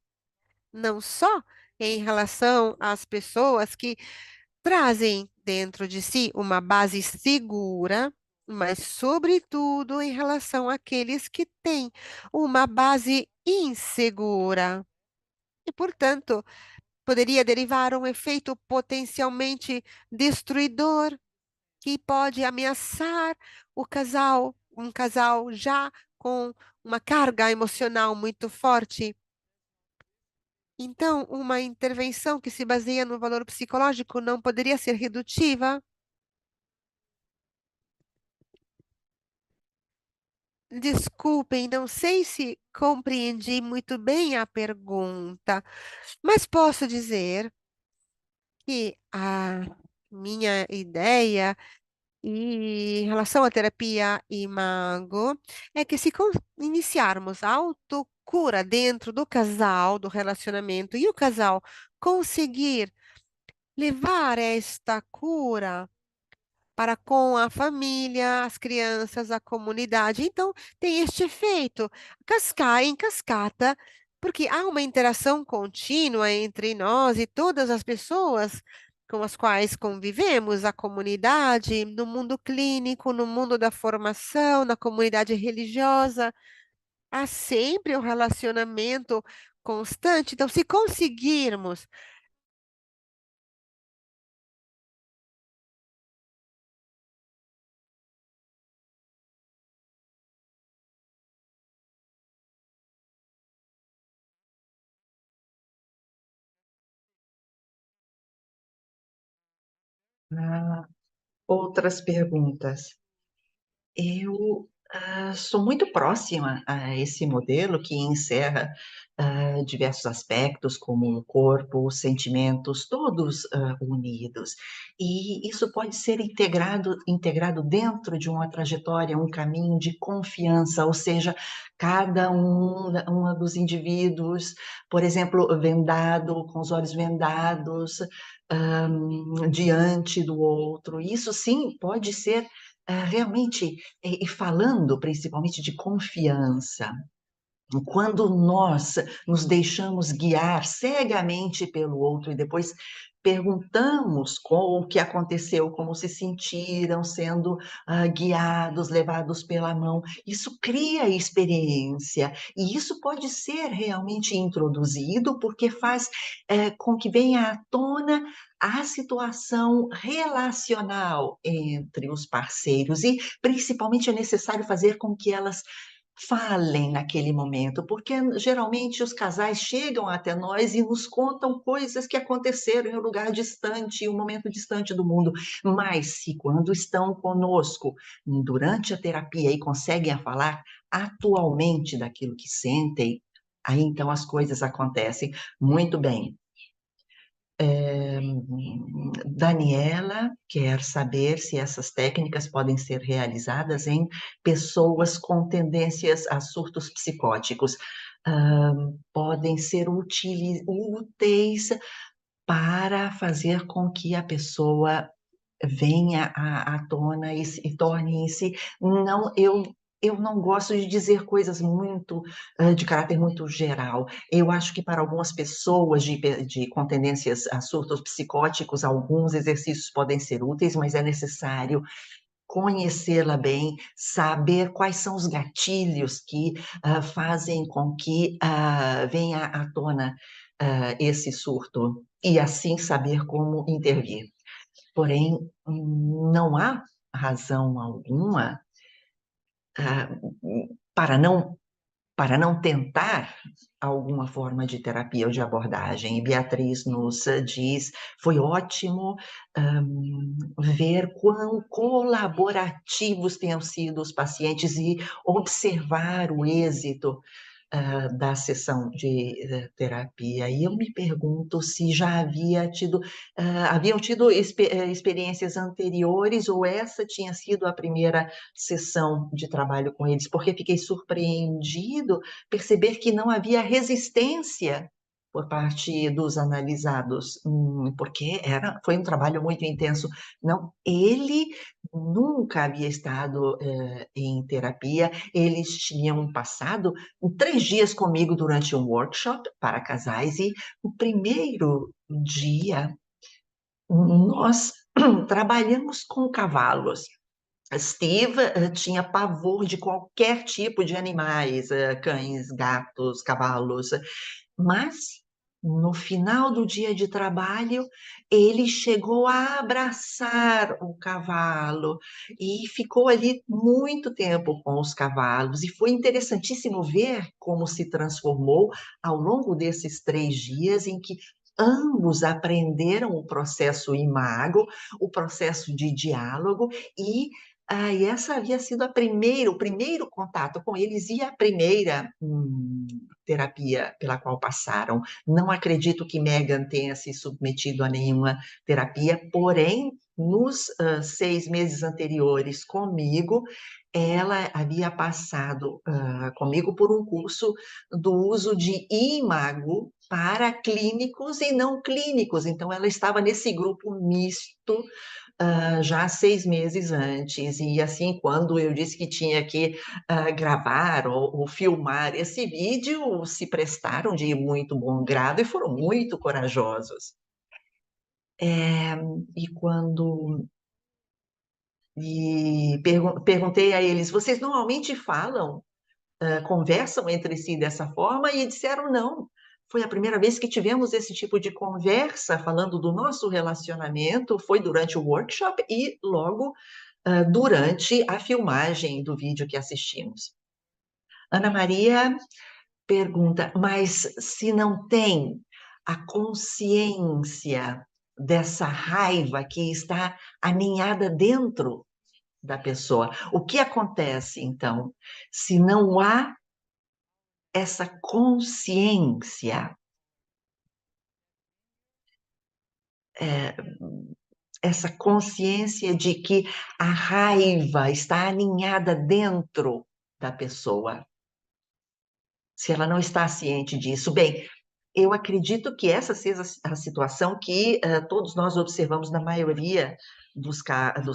não só em relação às pessoas que trazem dentro de si uma base segura, mas, sobretudo, em relação àqueles que têm uma base insegura. E, portanto, poderia derivar um efeito potencialmente destruidor que pode ameaçar um casal já com uma carga emocional muito forte. Então, uma intervenção que se baseia no valor psicológico não poderia ser redutiva? Desculpem, não sei se compreendi muito bem a pergunta, mas posso dizer que a minha ideia em relação à terapia imago é que se iniciarmos a autocura dentro do casal, do relacionamento, e o casal conseguir levar esta cura para com a família, as crianças, a comunidade. Então, tem este efeito em cascata, porque há uma interação contínua entre nós e todas as pessoas com as quais convivemos, a comunidade, no mundo clínico, no mundo da formação, na comunidade religiosa. Há sempre um relacionamento constante. Então, se conseguirmos Ah, outras perguntas. Eu sou muito próxima a esse modelo que encerra diversos aspectos, como o corpo, os sentimentos, todos unidos. E isso pode ser integrado dentro de uma trajetória, um caminho de confiança, ou seja, cada um dos indivíduos, por exemplo, vendado, com os olhos vendados, diante do outro. Isso sim pode ser realmente, e falando principalmente de confiança, quando nós nos deixamos guiar cegamente pelo outro e depois perguntamos o que aconteceu, como se sentiram sendo guiados, levados pela mão, isso cria experiência e isso pode ser realmente introduzido porque faz com que venha à tona a situação relacional entre os parceiros e principalmente é necessário fazer com que elas falem naquele momento, porque geralmente os casais chegam até nós e nos contam coisas que aconteceram em um lugar distante, em um momento distante do mundo. Mas se quando estão conosco durante a terapia e conseguem a falar atualmente daquilo que sentem, aí então as coisas acontecem muito bem. Daniela quer saber se essas técnicas podem ser realizadas em pessoas com tendências a surtos psicóticos. Podem ser úteis para fazer com que a pessoa venha à tona e torne-se. Não, eu não gosto de dizer coisas muito de caráter muito geral. Eu acho que para algumas pessoas com tendências a surtos psicóticos, alguns exercícios podem ser úteis, mas é necessário conhecê-la bem, saber quais são os gatilhos que fazem com que venha à tona esse surto, e assim saber como intervir. Porém, não há razão alguma ah, para não tentar alguma forma de terapia ou de abordagem. E Beatriz nos diz, foi ótimo ver quão colaborativos tenham sido os pacientes e observar o êxito da sessão de terapia. E eu me pergunto se já haviam tido experiências anteriores ou essa tinha sido a primeira sessão de trabalho com eles, porque fiquei surpreendido perceber que não havia resistência por parte dos analisados, porque foi um trabalho muito intenso. Não, ele nunca havia estado em terapia, eles tinham passado 3 dias comigo durante um workshop para casais, e o primeiro dia nós trabalhamos com cavalos. Steve tinha pavor de qualquer tipo de animais, cães, gatos, cavalos, mas no final do dia de trabalho, ele chegou a abraçar o cavalo e ficou ali muito tempo com os cavalos. E foi interessantíssimo ver como se transformou ao longo desses 3 dias, em que ambos aprenderam o processo imago, o processo de diálogo, e essa havia sido o primeiro contato com eles e a primeira terapia pela qual passaram. Não acredito que Megan tenha se submetido a nenhuma terapia, porém, nos 6 meses anteriores comigo, ela havia passado comigo por um curso do uso de imago para clínicos e não clínicos. Então, ela estava nesse grupo misto já 6 meses antes. E assim, quando eu disse que tinha que gravar ou filmar esse vídeo, se prestaram de muito bom grado e foram muito corajosos. E quando perguntei a eles, vocês normalmente falam, conversam entre si dessa forma? E disseram não. Foi a primeira vez que tivemos esse tipo de conversa, falando do nosso relacionamento, foi durante o workshop e logo durante a filmagem do vídeo que assistimos. Ana Maria pergunta, mas se não tem a consciência dessa raiva que está aninhada dentro da pessoa, o que acontece então? Se não há essa consciência, é, essa consciência de que a raiva está aninhada dentro da pessoa, se ela não está ciente disso. Bem, eu acredito que essa seja a situação que todos nós observamos na maioria dos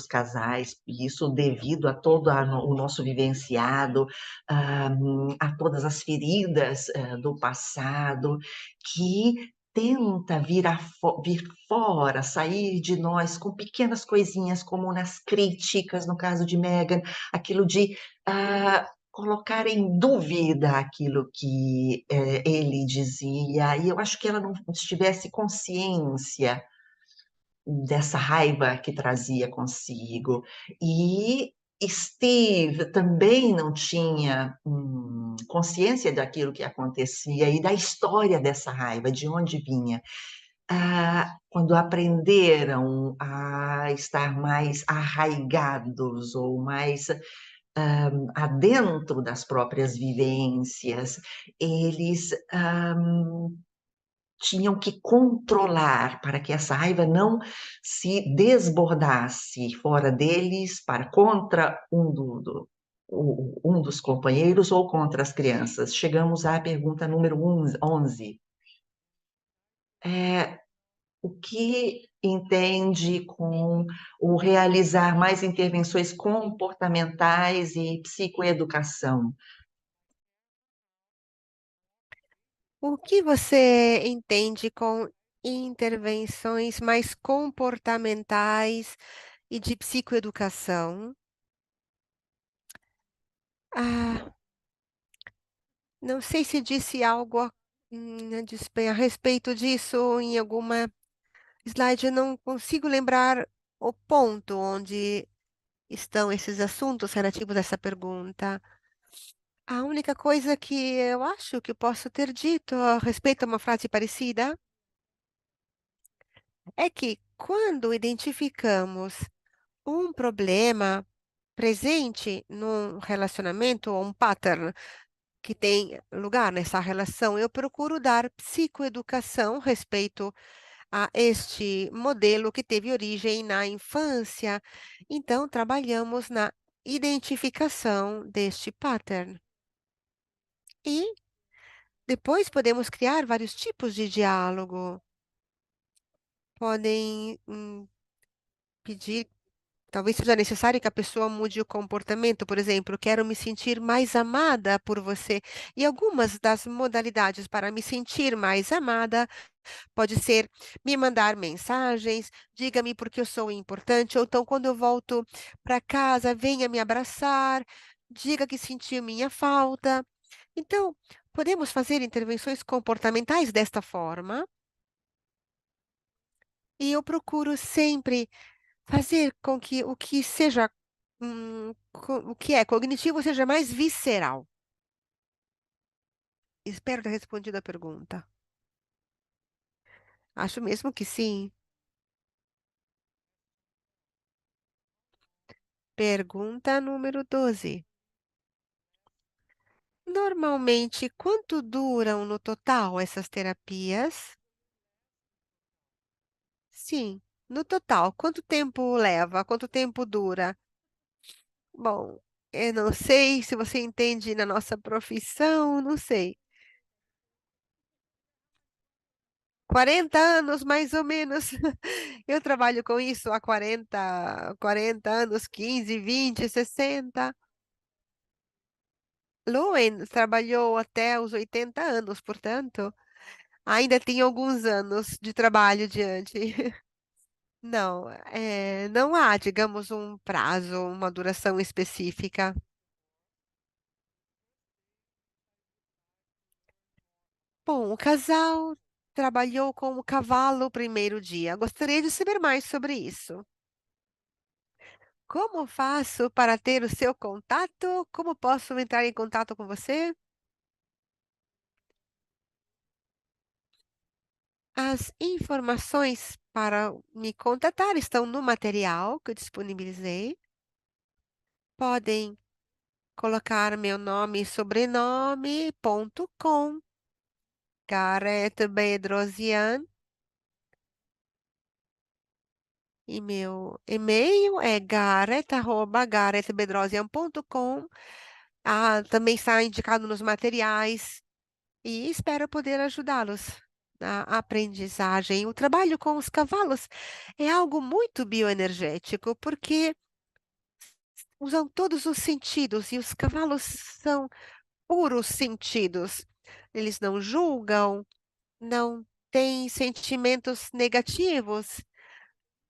casais, e isso devido a todo o nosso vivenciado, a todas as feridas do passado, que tenta vir fora, sair de nós com pequenas coisinhas, como nas críticas, no caso de Megan, aquilo de colocar em dúvida aquilo que ele dizia, e eu acho que ela não tivesse consciência dessa raiva que trazia consigo. E Steve também não tinha consciência daquilo que acontecia e da história dessa raiva, de onde vinha. Quando aprenderam a estar mais arraigados ou mais adentro das próprias vivências, eles tinham que controlar para que essa raiva não se desbordasse fora deles para contra um dos companheiros ou contra as crianças. Chegamos à pergunta número 11. O que entende com o realizar mais intervenções comportamentais e psicoeducação? O que você entende com intervenções mais comportamentais e de psicoeducação? Ah, não sei se disse algo a respeito disso em alguma slide, eu não consigo lembrar o ponto onde estão esses assuntos relativos a essa pergunta. A única coisa que eu acho que eu posso ter dito a respeito a uma frase parecida é que quando identificamos um problema presente num relacionamento ou um pattern que tem lugar nessa relação, eu procuro dar psicoeducação respeito a este modelo que teve origem na infância. Então, trabalhamos na identificação deste pattern. E Depois podemos criar vários tipos de diálogo. Podem pedir, talvez seja necessário que a pessoa mude o comportamento. Por exemplo, quero me sentir mais amada por você. E algumas das modalidades para me sentir mais amada pode ser me mandar mensagens, diga-me porque eu sou importante, ou então quando eu volto para casa, venha me abraçar, diga que sentiu minha falta. Então, podemos fazer intervenções comportamentais desta forma, e eu procuro sempre fazer com que o que seja, o que é cognitivo seja mais visceral. Espero ter respondido a pergunta. Acho mesmo que sim. Pergunta número 12. Normalmente, quanto duram no total essas terapias? Sim, no total, quanto tempo leva? Quanto tempo dura? Bom, eu não sei se você entende na nossa profissão, não sei. 40 anos, mais ou menos. Eu trabalho com isso há 40 anos, 15, 20, 60. Loen trabalhou até os 80 anos, portanto, ainda tem alguns anos de trabalho diante. Não, não há, digamos, um prazo, uma duração específica. Bom, o casal trabalhou com o cavalo o primeiro dia. Gostaria de saber mais sobre isso. Como faço para ter o seu contato? Como posso entrar em contato com você? As informações para me contatar estão no material que eu disponibilizei. Podem colocar meu nome e sobrenome, ponto com, Gareth Bedrosian, e meu e-mail é gareth@garethbedrosian.com. Ah, também está indicado nos materiais e espero poder ajudá-los na aprendizagem. O trabalho com os cavalos é algo muito bioenergético, porque usam todos os sentidos e os cavalos são puros sentidos. Eles não julgam, não têm sentimentos negativos.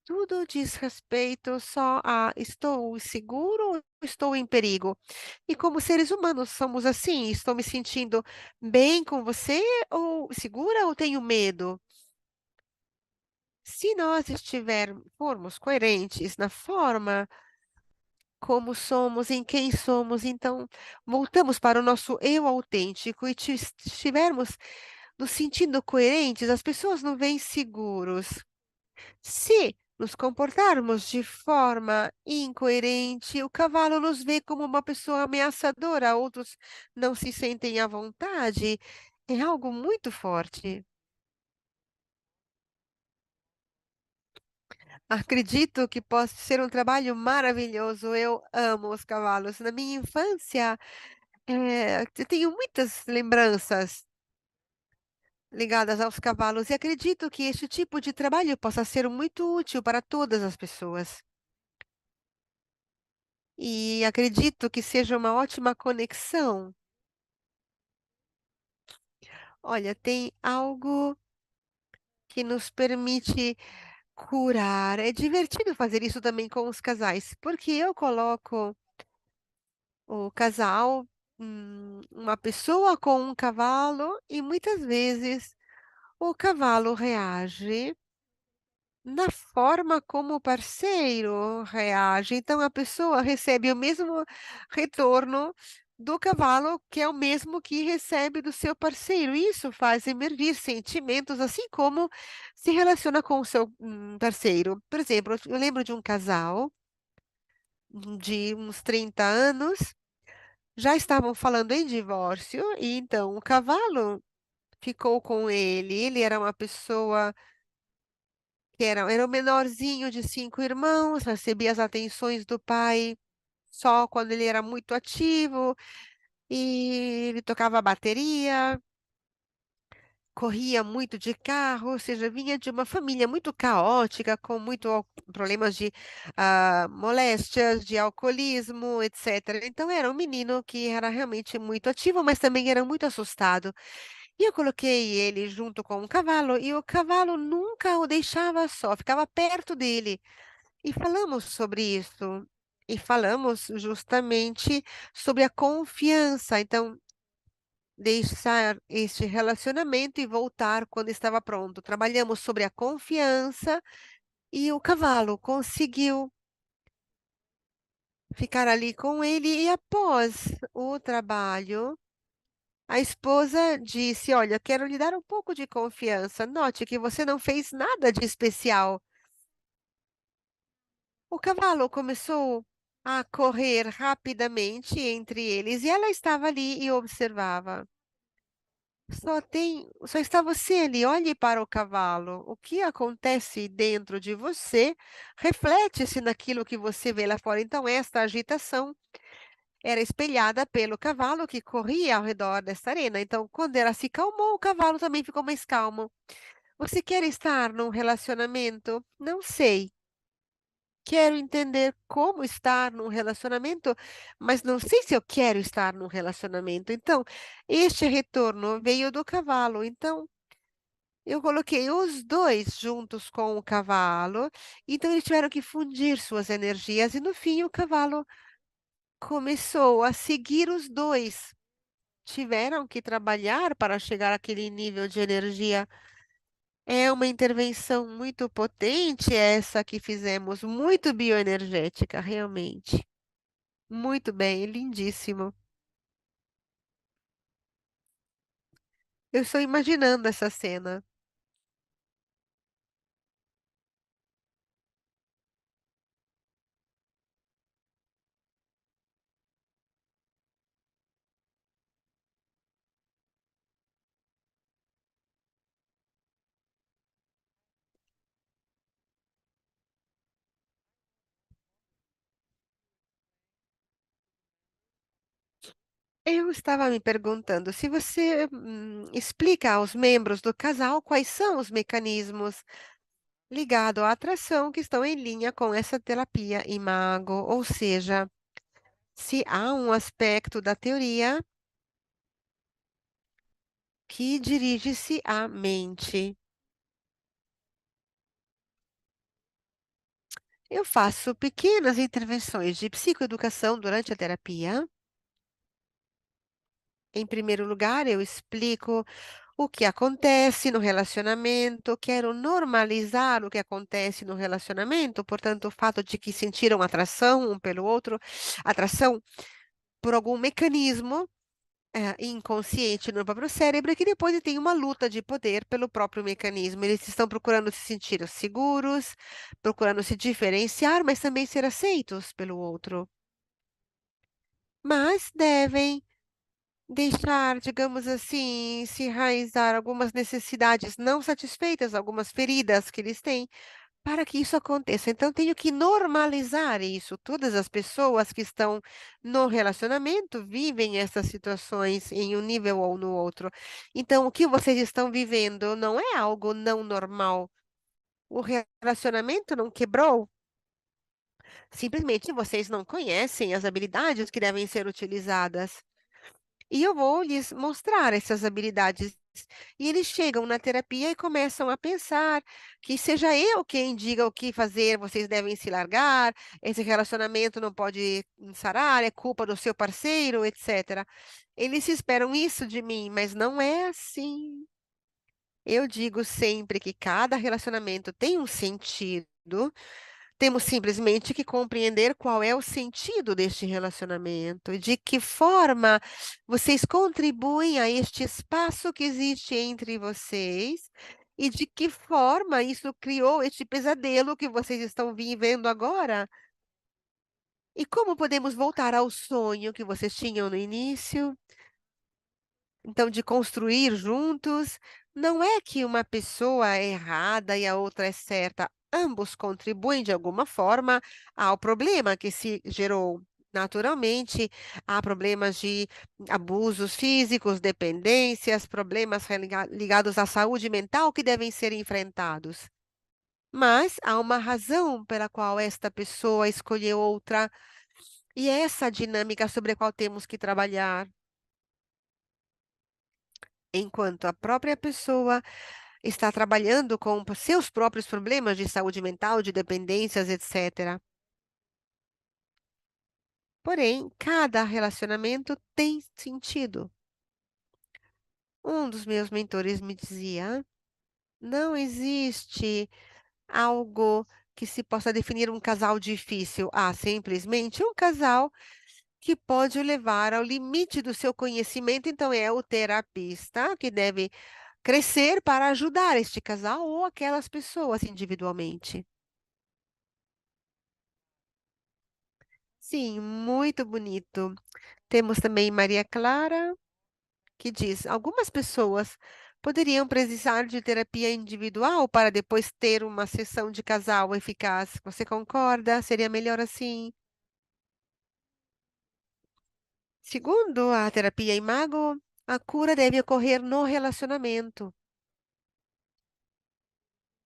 Tudo diz respeito só a estou seguro ou estou em perigo? E como seres humanos somos assim, estou me sentindo bem com você ou segura ou tenho medo? Se nós formos coerentes na forma como somos, em quem somos, então voltamos para o nosso eu autêntico e estivermos nos sentindo coerentes, as pessoas nos veem seguros. Se nos comportarmos de forma incoerente, o cavalo nos vê como uma pessoa ameaçadora, outros não se sentem à vontade. É algo muito forte. Acredito que possa ser um trabalho maravilhoso. Eu amo os cavalos. Na minha infância, eu tenho muitas lembranças ligadas aos cavalos e acredito que este tipo de trabalho possa ser muito útil para todas as pessoas. E acredito que seja uma ótima conexão. Olha, tem algo que nos permite curar. É divertido fazer isso também com os casais, porque eu coloco o casal, uma pessoa com um cavalo, e muitas vezes o cavalo reage na forma como o parceiro reage. Então, a pessoa recebe o mesmo retorno do cavalo, que é o mesmo que recebe do seu parceiro. Isso faz emergir sentimentos, assim como se relaciona com o seu parceiro. Por exemplo, eu lembro de um casal de uns 30 anos, já estavam falando em divórcio, e então o cavalo ficou com ele. Ele era uma pessoa que era o menorzinho de 5 irmãos, recebia as atenções do pai só quando ele era muito ativo, e ele tocava bateria, corria muito de carro, ou seja, vinha de uma família muito caótica, com problemas de moléstias, de alcoolismo, etc. Então, era um menino que era realmente muito ativo, mas também era muito assustado. E eu coloquei ele junto com um cavalo, e o cavalo nunca o deixava só, ficava perto dele. E falamos sobre isso. E falamos justamente sobre a confiança. Então, deixar este relacionamento e voltar quando estava pronto. Trabalhamos sobre a confiança e o cavalo conseguiu ficar ali com ele. E após o trabalho, a esposa disse: Olha, quero lhe dar um pouco de confiança. Note que você não fez nada de especial. O cavalo começou a correr rapidamente entre eles e ela estava ali e observava. Só está você ali, olhe para o cavalo. O que acontece dentro de você reflete-se naquilo que você vê lá fora. Então, esta agitação era espelhada pelo cavalo que corria ao redor desta arena. Então, quando ela se calmou, o cavalo também ficou mais calmo. Você quer estar num relacionamento? Não sei. Quero entender como estar num relacionamento, mas não sei se eu quero estar num relacionamento. Então, este retorno veio do cavalo. Então, eu coloquei os dois juntos com o cavalo, então eles tiveram que fundir suas energias, e no fim o cavalo começou a seguir os dois. Tiveram que trabalhar para chegar àquele nível de energia. É uma intervenção muito potente essa que fizemos, muito bioenergética, realmente. Muito bem, lindíssimo. Eu estou imaginando essa cena. Eu estava me perguntando se você explica aos membros do casal quais são os mecanismos ligados à atração que estão em linha com essa terapia imago, ou seja, se há um aspecto da teoria que dirige-se à mente. Eu faço pequenas intervenções de psicoeducação durante a terapia. Em primeiro lugar, eu explico o que acontece no relacionamento, quero normalizar o que acontece no relacionamento, portanto, o fato de que sentiram atração um pelo outro, atração por algum mecanismo inconsciente no próprio cérebro, que depois tem uma luta de poder pelo próprio mecanismo. Eles estão procurando se sentir seguros, procurando se diferenciar, mas também ser aceitos pelo outro. Mas devem deixar, digamos assim, se enraizar algumas necessidades não satisfeitas, algumas feridas que eles têm, para que isso aconteça. Então, tenho que normalizar isso. Todas as pessoas que estão no relacionamento vivem essas situações em um nível ou no outro. Então, o que vocês estão vivendo não é algo não normal. O relacionamento não quebrou. Simplesmente vocês não conhecem as habilidades que devem ser utilizadas. E eu vou lhes mostrar essas habilidades. E eles chegam na terapia e começam a pensar que seja eu quem diga o que fazer, vocês devem se largar, esse relacionamento não pode sarar, é culpa do seu parceiro, etc. Eles esperam isso de mim, mas não é assim. Eu digo sempre que cada relacionamento tem um sentido. Temos simplesmente que compreender qual é o sentido deste relacionamento e de que forma vocês contribuem a este espaço que existe entre vocês e de que forma isso criou este pesadelo que vocês estão vivendo agora. E como podemos voltar ao sonho que vocês tinham no início? Então, de construir juntos, não é que uma pessoa é errada e a outra é certa. Ambos contribuem de alguma forma ao problema que se gerou. Naturalmente, há problemas de abusos físicos, dependências, problemas ligados à saúde mental que devem ser enfrentados. Mas há uma razão pela qual esta pessoa escolheu outra, e é essa dinâmica sobre a qual temos que trabalhar. Enquanto a própria pessoa está trabalhando com seus próprios problemas de saúde mental, de dependências, etc. Porém, cada relacionamento tem sentido. Um dos meus mentores me dizia: não existe algo que se possa definir um casal difícil. Há simplesmente um casal que pode o levar ao limite do seu conhecimento. Então, é o terapista que deve crescer para ajudar este casal ou aquelas pessoas individualmente. Sim, muito bonito. Temos também Maria Clara, que diz: algumas pessoas poderiam precisar de terapia individual para depois ter uma sessão de casal eficaz. Você concorda? Seria melhor assim? Segundo a terapia Imago, a cura deve ocorrer no relacionamento,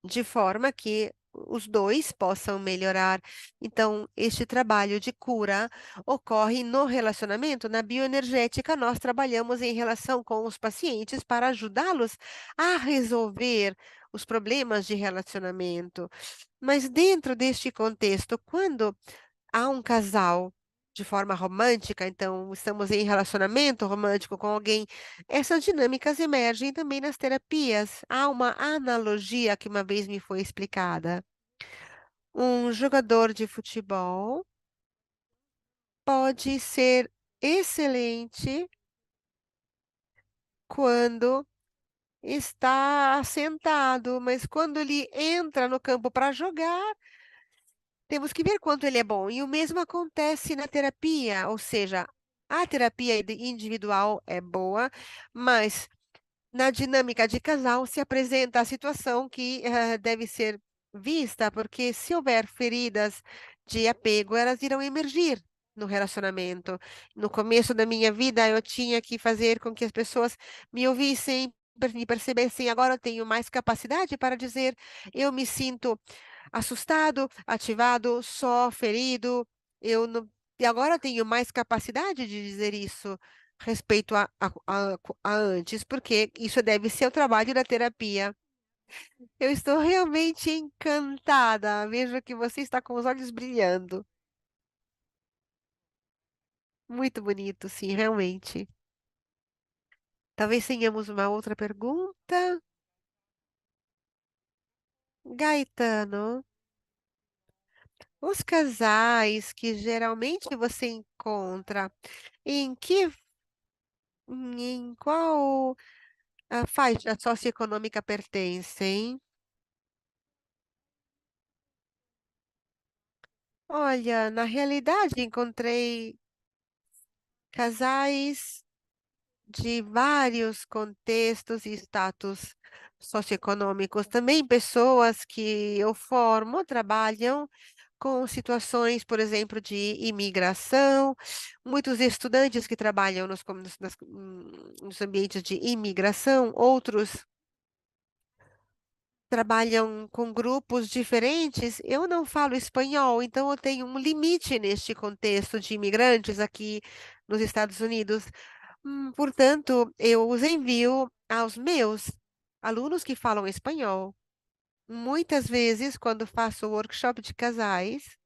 de forma que os dois possam melhorar. Então, este trabalho de cura ocorre no relacionamento. Na bioenergética, nós trabalhamos em relação com os pacientes para ajudá-los a resolver os problemas de relacionamento. Mas dentro deste contexto, quando há um casal de forma romântica, então estamos em relacionamento romântico com alguém, essas dinâmicas emergem também nas terapias. Há uma analogia que uma vez me foi explicada. Um jogador de futebol pode ser excelente quando está sentado, mas quando ele entra no campo para jogar, temos que ver quanto ele é bom. E o mesmo acontece na terapia, ou seja, a terapia individual é boa, mas na dinâmica de casal se apresenta a situação que deve ser vista, porque se houver feridas de apego, elas irão emergir no relacionamento. No começo da minha vida, eu tinha que fazer com que as pessoas me ouvissem, me percebessem. Agora eu tenho mais capacidade para dizer: eu me sinto assustado, ativado, só, ferido. Eu não... E agora tenho mais capacidade de dizer isso respeito a antes, porque isso deve ser o trabalho da terapia. Eu estou realmente encantada. Vejo que você está com os olhos brilhando. Muito bonito, sim, realmente. Talvez tenhamos uma outra pergunta. Gaetano, os casais que geralmente você encontra, em que, em qual faixa socioeconômica pertencem? Olha, na realidade, encontrei casais de vários contextos e status socioeconômicos. Também pessoas que eu formo trabalham com situações, por exemplo, de imigração. Muitos estudantes que trabalham nos ambientes de imigração, outros trabalham com grupos diferentes. Eu não falo espanhol, então eu tenho um limite neste contexto de imigrantes aqui nos Estados Unidos. Portanto, eu os envio aos meus alunos que falam espanhol. Muitas vezes, quando faço workshop de casais,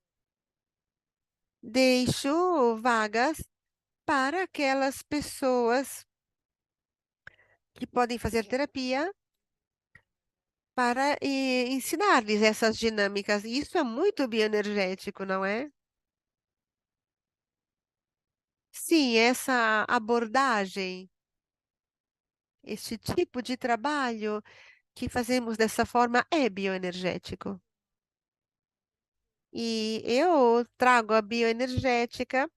deixo vagas para aquelas pessoas que podem fazer terapia para ensinar-lhes essas dinâmicas. E isso é muito bioenergético, não é? Sim, essa abordagem, este tipo de trabalho que fazemos dessa forma é bioenergético. E eu trago a bioenergética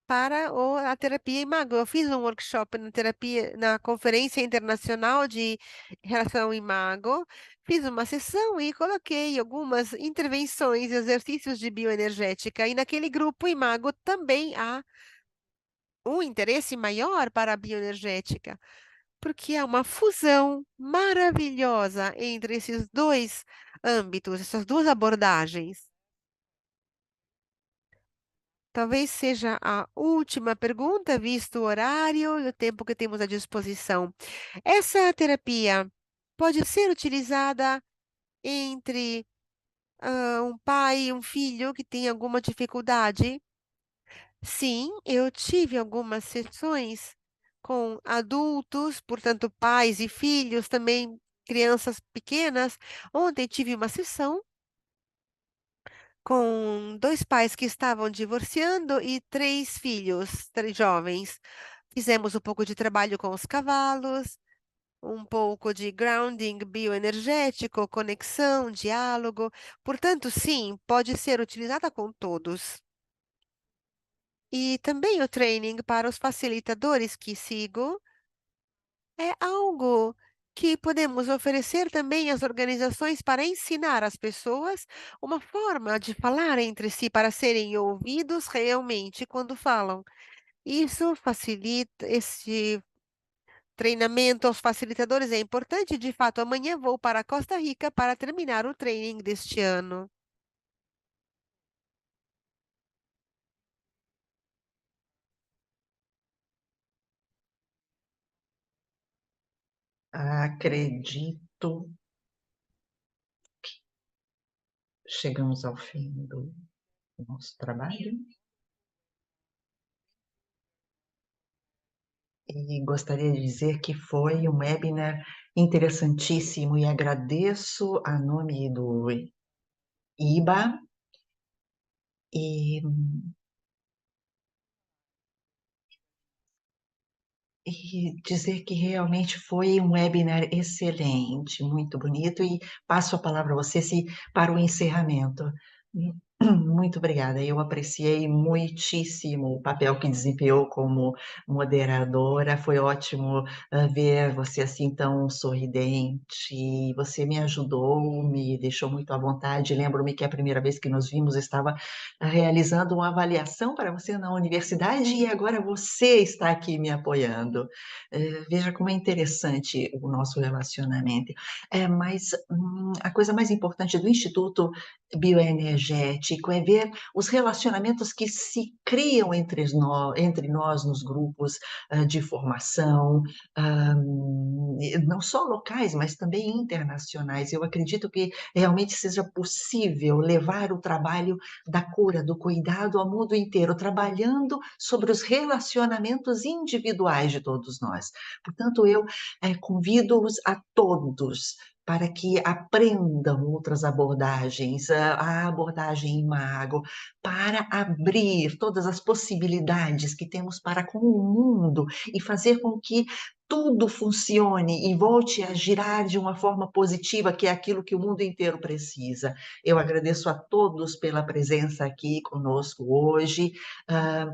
para a terapia imago. Eu fiz um workshop na Conferência Internacional de Relação Imago, fiz uma sessão e coloquei algumas intervenções, exercícios de bioenergética, e naquele grupo imago também há um interesse maior para a bioenergética, porque há uma fusão maravilhosa entre esses dois âmbitos, essas duas abordagens. Talvez seja a última pergunta, visto o horário e o tempo que temos à disposição. Essa terapia pode ser utilizada entre um pai e um filho que tem alguma dificuldade? Sim, eu tive algumas sessões com adultos, portanto, pais e filhos, também crianças pequenas. Ontem tive uma sessão com dois pais que estavam divorciando e três filhos, três jovens. Fizemos um pouco de trabalho com os cavalos, um pouco de grounding bioenergético, conexão, diálogo. Portanto, sim, pode ser utilizada com todos. E também o training para os facilitadores que sigo é algo que podemos oferecer também às organizações para ensinar as pessoas uma forma de falar entre si para serem ouvidos realmente quando falam. Isso facilita esse treinamento aos facilitadores é importante. De fato, amanhã vou para a Costa Rica para terminar o training deste ano. Acredito que chegamos ao fim do nosso trabalho e gostaria de dizer que foi um webinar interessantíssimo e agradeço a nome do IBA e dizer que realmente foi um webinar excelente, muito bonito, e passo a palavra a você para o encerramento. Muito obrigada, eu apreciei muitíssimo o papel que desempenhou como moderadora, foi ótimo ver você assim tão sorridente, você me ajudou, me deixou muito à vontade, lembro-me que a primeira vez que nos vimos estava realizando uma avaliação para você na universidade e agora você está aqui me apoiando. Veja como é interessante o nosso relacionamento. Mas a coisa mais importante do Instituto Bioenergético é ver os relacionamentos que se criam entre nós nos grupos de formação, não só locais, mas também internacionais. Eu acredito que realmente seja possível levar o trabalho da cura, do cuidado ao mundo inteiro, trabalhando sobre os relacionamentos individuais de todos nós. Portanto, eu convido-os a todos para que aprendam outras abordagens, a abordagem imago, para abrir todas as possibilidades que temos para com o mundo e fazer com que tudo funcione e volte a girar de uma forma positiva, que é aquilo que o mundo inteiro precisa. Eu agradeço a todos pela presença aqui conosco hoje,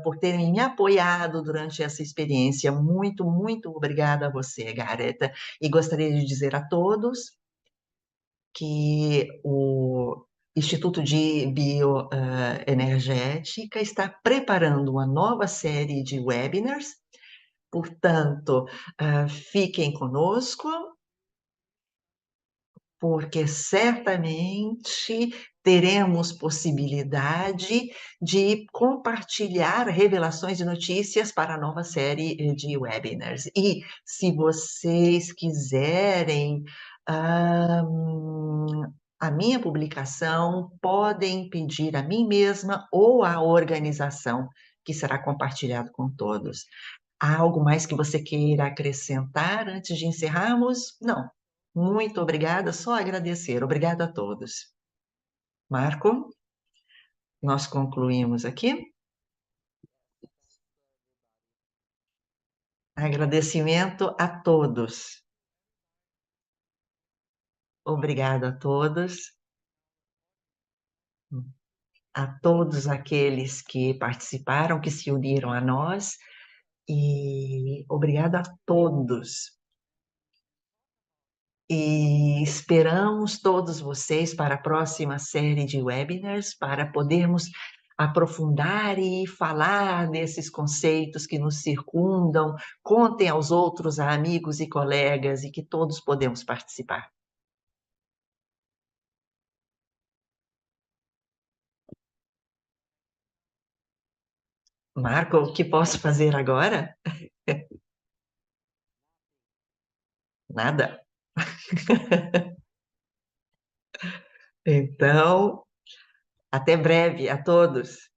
por terem me apoiado durante essa experiência. Muito, muito obrigada a você, Gareth. E gostaria de dizer a todos que o Instituto de Bioenergética está preparando uma nova série de webinars, portanto, fiquem conosco, porque certamente teremos possibilidade de compartilhar revelações e notícias para a nova série de webinars. E se vocês quiserem a minha publicação, podem pedir a mim mesma ou à organização, que será compartilhado com todos. Há algo mais que você queira acrescentar antes de encerrarmos? Não. Muito obrigada, só agradecer. Obrigada a todos. Marco, nós concluímos aqui. Agradecimento a todos. Obrigada a todos. a todos aqueles que participaram, que se uniram a nós, e obrigada a todos. E esperamos todos vocês para a próxima série de webinars, para podermos aprofundar e falar desses conceitos que nos circundam. Contem aos outros amigos e colegas e que todos podemos participar. Marco, o que posso fazer agora? Nada. Então, até breve a todos.